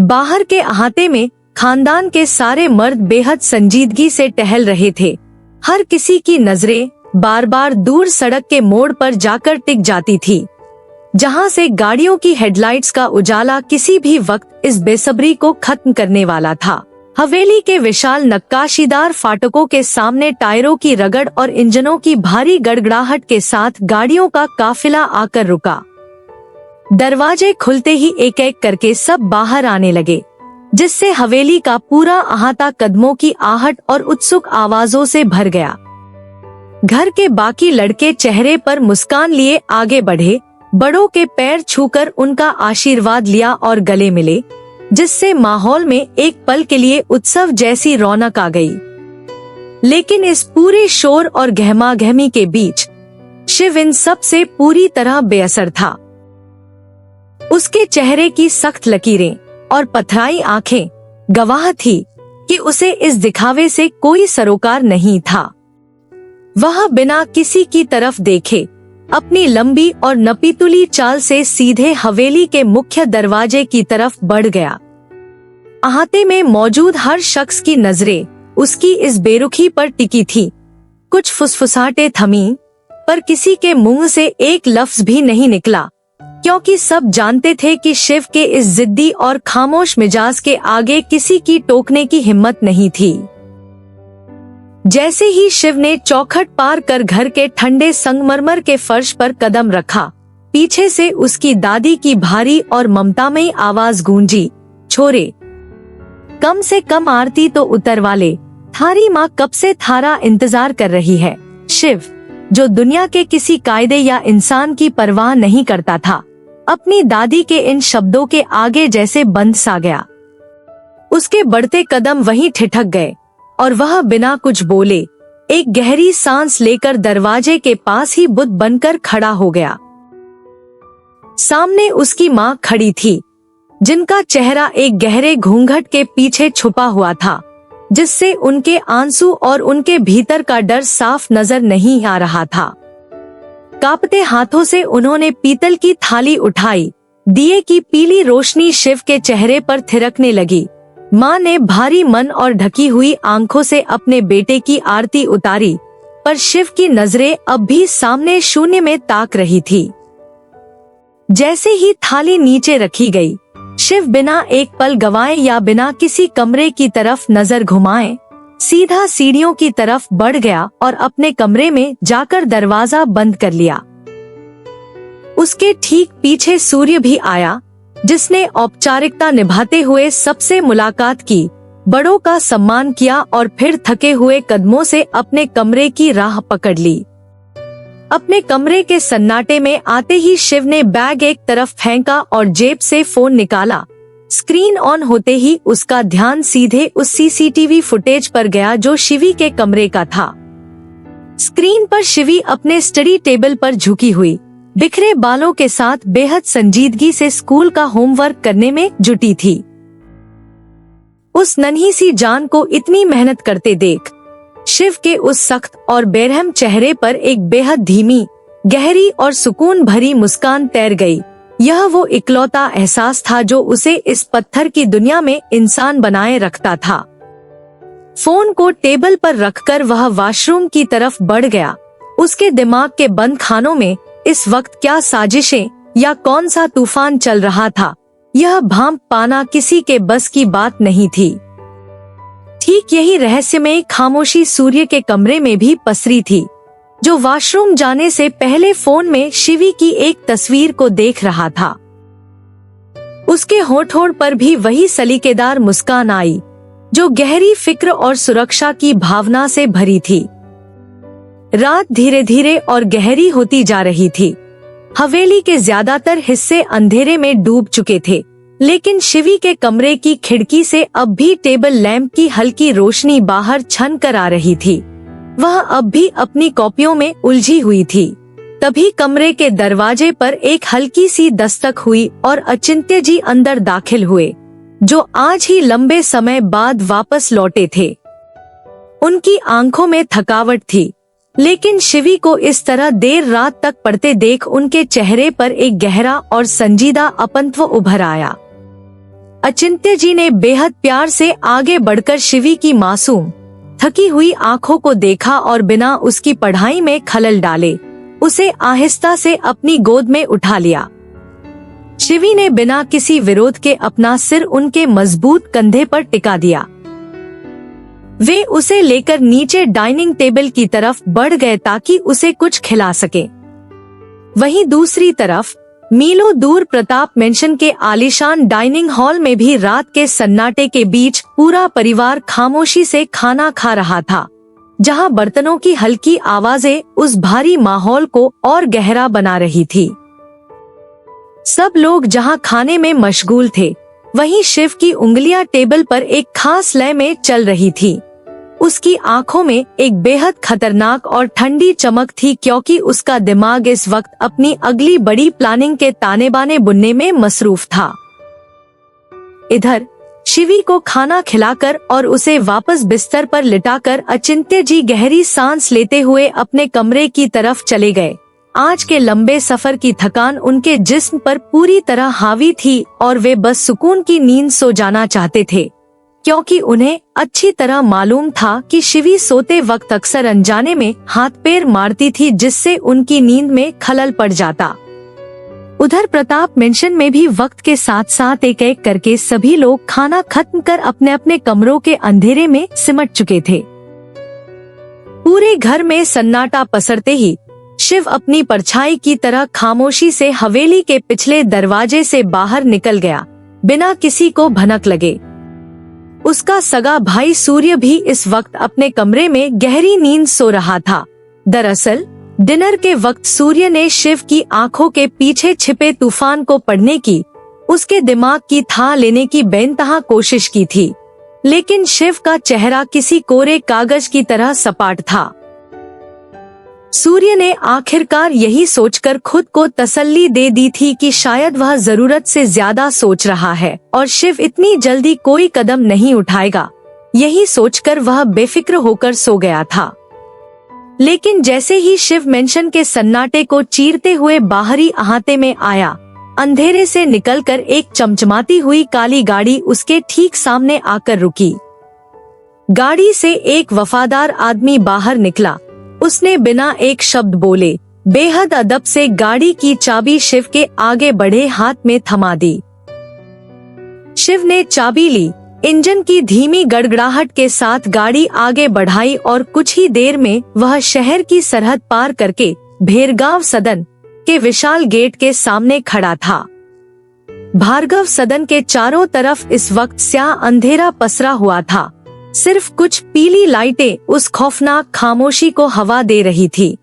बाहर के अहाते में खानदान के सारे मर्द बेहद संजीदगी से टहल रहे थे। हर किसी की नजरें बार बार दूर सड़क के मोड़ पर जाकर टिक जाती थी, जहां से गाड़ियों की हेडलाइट्स का उजाला किसी भी वक्त इस बेसब्री को खत्म करने वाला था। हवेली के विशाल नक्काशीदार फाटकों के सामने टायरों की रगड़ और इंजनों की भारी गड़गड़ाहट के साथ गाड़ियों का काफिला आकर रुका। दरवाजे खुलते ही एक एक करके सब बाहर आने लगे, जिससे हवेली का पूरा अहाता कदमों की आहट और उत्सुक आवाजों से भर गया। घर के बाकी लड़के चेहरे पर मुस्कान लिए आगे बढ़े, बड़ों के पैर छूकर उनका आशीर्वाद लिया और गले मिले, जिससे माहौल में एक पल के लिए उत्सव जैसी रौनक आ गई। लेकिन इस पूरे शोर और गहमागहमी के बीच शिव इन सब से पूरी तरह बेअसर था। उसके चेहरे की सख्त लकीरें और पथराई आंखें गवाह थी कि उसे इस दिखावे से कोई सरोकार नहीं था। वह बिना किसी की तरफ देखे अपनी लंबी और नपीतुली चाल से सीधे हवेली के मुख्य दरवाजे की तरफ बढ़ गया। अहाते में मौजूद हर शख्स की नजरें उसकी इस बेरुखी पर टिकी थी। कुछ फुसफुसाहटें थमीं, पर किसी के मुंह से एक लफ्ज भी नहीं निकला, क्योंकि सब जानते थे कि शिव के इस जिद्दी और खामोश मिजाज के आगे किसी की टोकने की हिम्मत नहीं थी। जैसे ही शिव ने चौखट पार कर घर के ठंडे संगमरमर के फर्श पर कदम रखा, पीछे से उसकी दादी की भारी और ममतामयी आवाज गूंजी, छोरे, कम से कम आरती तो उतरवा ले, थारी माँ कब से थारा इंतजार कर रही है। शिव, जो दुनिया के किसी कायदे या इंसान की परवाह नहीं करता था, अपनी दादी के इन शब्दों के आगे जैसे बंद सा गया। उसके बढ़ते कदम वहीं ठिठक गए और वह बिना कुछ बोले एक गहरी सांस लेकर दरवाजे के पास ही बुत बनकर खड़ा हो गया। सामने उसकी माँ खड़ी थी, जिनका चेहरा एक गहरे घूंघट के पीछे छुपा हुआ था, जिससे उनके आंसू और उनके भीतर का डर साफ नजर नहीं आ रहा था। कांपते हाथों से उन्होंने पीतल की थाली उठाई। दिए की पीली रोशनी शिव के चेहरे पर थिरकने लगी। माँ ने भारी मन और ढकी हुई आंखों से अपने बेटे की आरती उतारी, पर शिव की नजरें अब भी सामने शून्य में ताक रही थी। जैसे ही थाली नीचे रखी गई, शिव बिना एक पल गवाए या बिना किसी कमरे की तरफ नजर घुमाए सीधा सीढ़ियों की तरफ बढ़ गया और अपने कमरे में जाकर दरवाजा बंद कर लिया। उसके ठीक पीछे सूर्य भी आया, जिसने औपचारिकता निभाते हुए सबसे मुलाकात की, बड़ों का सम्मान किया और फिर थके हुए कदमों से अपने कमरे की राह पकड़ ली। अपने कमरे के सन्नाटे में आते ही शिव ने बैग एक तरफ फेंका और जेब से फोन निकाला। स्क्रीन ऑन होते ही उसका ध्यान सीधे उस सीसीटीवी फुटेज पर गया जो शिवी के कमरे का था। स्क्रीन पर शिवी अपने स्टडी टेबल पर झुकी हुई, बिखरे बालों के साथ बेहद संजीदगी से स्कूल का होमवर्क करने में जुटी थी। उस नन्ही सी जान को इतनी मेहनत करते देख शिव के उस सख्त और बेरहम चेहरे पर एक बेहद धीमी, गहरी और सुकून भरी मुस्कान तैर गई, यह वो इकलौता एहसास था जो उसे इस पत्थर की दुनिया में इंसान बनाए रखता था। फोन को टेबल पर रखकर वह वॉशरूम की तरफ बढ़ गया। उसके दिमाग के बंद खानों में इस वक्त क्या साजिशें या कौन सा तूफान चल रहा था, यह भांप पाना किसी के बस की बात नहीं थी। ठीक यही रहस्यमय खामोशी सूर्य के कमरे में भी पसरी थी, जो वॉशरूम जाने से पहले फोन में शिवी की एक तस्वीर को देख रहा था। उसके होंठ पर भी वही सलीकेदार मुस्कान आई, जो गहरी फिक्र और सुरक्षा की भावना से भरी थी। रात धीरे धीरे और गहरी होती जा रही थी। हवेली के ज्यादातर हिस्से अंधेरे में डूब चुके थे, लेकिन शिवी के कमरे की खिड़की से अब भी टेबल लैंप की हल्की रोशनी बाहर छन कर आ रही थी। वह अब भी अपनी कॉपियों में उलझी हुई थी। तभी कमरे के दरवाजे पर एक हल्की सी दस्तक हुई और अचिंत्य जी अंदर दाखिल हुए, जो आज ही लंबे समय बाद वापस लौटे थे। उनकी आंखों में थकावट थी, लेकिन शिवी को इस तरह देर रात तक पढ़ते देख उनके चेहरे पर एक गहरा और संजीदा अपनत्व उभर आया। अचिंत्य जी ने बेहद प्यार से आगे बढ़कर शिवी की मासूम थकी हुई आंखों को देखा और बिना उसकी पढ़ाई में खलल डाले उसे आहिस्ता से अपनी गोद में उठा लिया। शिवी ने बिना किसी विरोध के अपना सिर उनके मजबूत कंधे पर टिका दिया। वे उसे लेकर नीचे डाइनिंग टेबल की तरफ बढ़ गए ताकि उसे कुछ खिला सके। वहीं दूसरी तरफ मीलों दूर प्रताप मेंशन के आलीशान डाइनिंग हॉल में भी रात के सन्नाटे के बीच पूरा परिवार खामोशी से खाना खा रहा था, जहां बर्तनों की हल्की आवाजें उस भारी माहौल को और गहरा बना रही थी। सब लोग जहां खाने में मशगूल थे, वहीं शिव की उंगलियां टेबल पर एक खास लय में चल रही थी। उसकी आंखों में एक बेहद खतरनाक और ठंडी चमक थी, क्योंकि उसका दिमाग इस वक्त अपनी अगली बड़ी प्लानिंग के ताने बाने बुनने में मसरूफ था। इधर शिवी को खाना खिलाकर और उसे वापस बिस्तर पर लिटाकर अचिंत्य जी गहरी सांस लेते हुए अपने कमरे की तरफ चले गए। आज के लंबे सफर की थकान उनके जिस्म पर पूरी तरह हावी थी और वे बस सुकून की नींद सो जाना चाहते थे, क्योंकि उन्हें अच्छी तरह मालूम था कि शिवी सोते वक्त अक्सर अनजाने में हाथ पैर मारती थी, जिससे उनकी नींद में खलल पड़ जाता। उधर प्रताप मेंशन में भी वक्त के साथ साथ एक एक करके सभी लोग खाना खत्म कर अपने अपने कमरों के अंधेरे में सिमट चुके थे। पूरे घर में सन्नाटा पसरते ही शिव अपनी परछाई की तरह खामोशी से हवेली के पिछले दरवाजे से बाहर निकल गया, बिना किसी को भनक लगे। उसका सगा भाई सूर्य भी इस वक्त अपने कमरे में गहरी नींद सो रहा था। दरअसल डिनर के वक्त सूर्य ने शिव की आंखों के पीछे छिपे तूफान को पढ़ने की, उसके दिमाग की था लेने की बेइंतहा कोशिश की थी, लेकिन शिव का चेहरा किसी कोरे कागज की तरह सपाट था। सूर्य ने आखिरकार यही सोचकर खुद को तसल्ली दे दी थी कि शायद वह जरूरत से ज्यादा सोच रहा है और शिव इतनी जल्दी कोई कदम नहीं उठाएगा। यही सोचकर वह बेफिक्र होकर सो गया था। लेकिन जैसे ही शिव मेंशन के सन्नाटे को चीरते हुए बाहरी अहाते में आया, अंधेरे से निकलकर एक चमचमाती हुई काली गाड़ी उसके ठीक सामने आकर रुकी। गाड़ी से एक वफादार आदमी बाहर निकला। उसने बिना एक शब्द बोले बेहद अदब से गाड़ी की चाबी शिव के आगे बढ़े हाथ में थमा दी। शिव ने चाबी ली, इंजन की धीमी गड़गड़ाहट के साथ गाड़ी आगे बढ़ाई और कुछ ही देर में वह शहर की सरहद पार करके भेरगांव सदन के विशाल गेट के सामने खड़ा था। भार्गव सदन के चारों तरफ इस वक्त स्याह अंधेरा पसरा हुआ था। सिर्फ कुछ पीली लाइटें उस खौफनाक खामोशी को हवा दे रही थी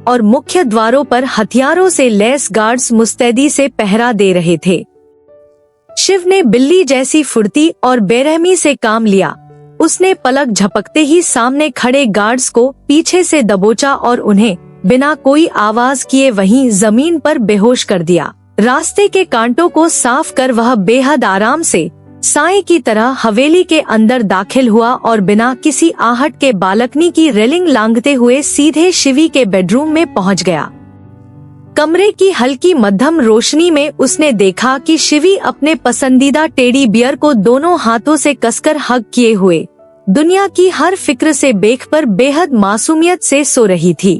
और मुख्य द्वारों पर हथियारों से लैस गार्ड्स मुस्तैदी से पहरा दे रहे थे। शिव ने बिल्ली जैसी फुर्ती और बेरहमी से काम लिया। उसने पलक झपकते ही सामने खड़े गार्ड्स को पीछे से दबोचा और उन्हें बिना कोई आवाज किए वहीं जमीन पर बेहोश कर दिया। रास्ते के कांटों को साफ कर वह बेहद आराम से साए की तरह हवेली के अंदर दाखिल हुआ और बिना किसी आहट के बालकनी की रेलिंग लांघते हुए सीधे शिवी के बेडरूम में पहुंच गया। कमरे की हल्की मध्यम रोशनी में उसने देखा कि शिवी अपने पसंदीदा टेडी बियर को दोनों हाथों से कसकर हग किए हुए दुनिया की हर फिक्र से बेखबर बेहद मासूमियत से सो रही थी।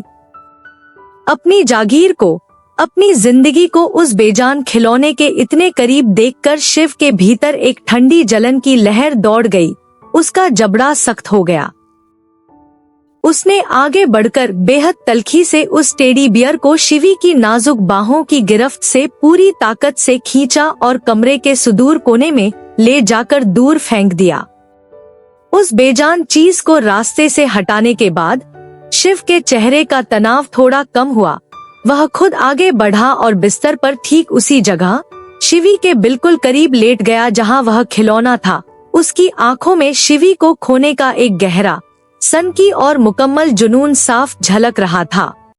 अपनी जागीर को, अपनी जिंदगी को उस बेजान खिलौने के इतने करीब देखकर शिव के भीतर एक ठंडी जलन की लहर दौड़ गई। उसका जबड़ा सख्त हो गया। उसने आगे बढ़कर बेहद तल्खी से उस टेडी बियर को शिवी की नाजुक बाहों की गिरफ्त से पूरी ताकत से खींचा और कमरे के सुदूर कोने में ले जाकर दूर फेंक दिया। उस बेजान चीज को रास्ते से हटाने के बाद शिव के चेहरे का तनाव थोड़ा कम हुआ। वह खुद आगे बढ़ा और बिस्तर पर ठीक उसी जगह शिवी के बिल्कुल करीब लेट गया जहां वह खिलौना था। उसकी आंखों में शिवी को खोने का एक गहरा, सनकी और मुकम्मल जुनून साफ झलक रहा था।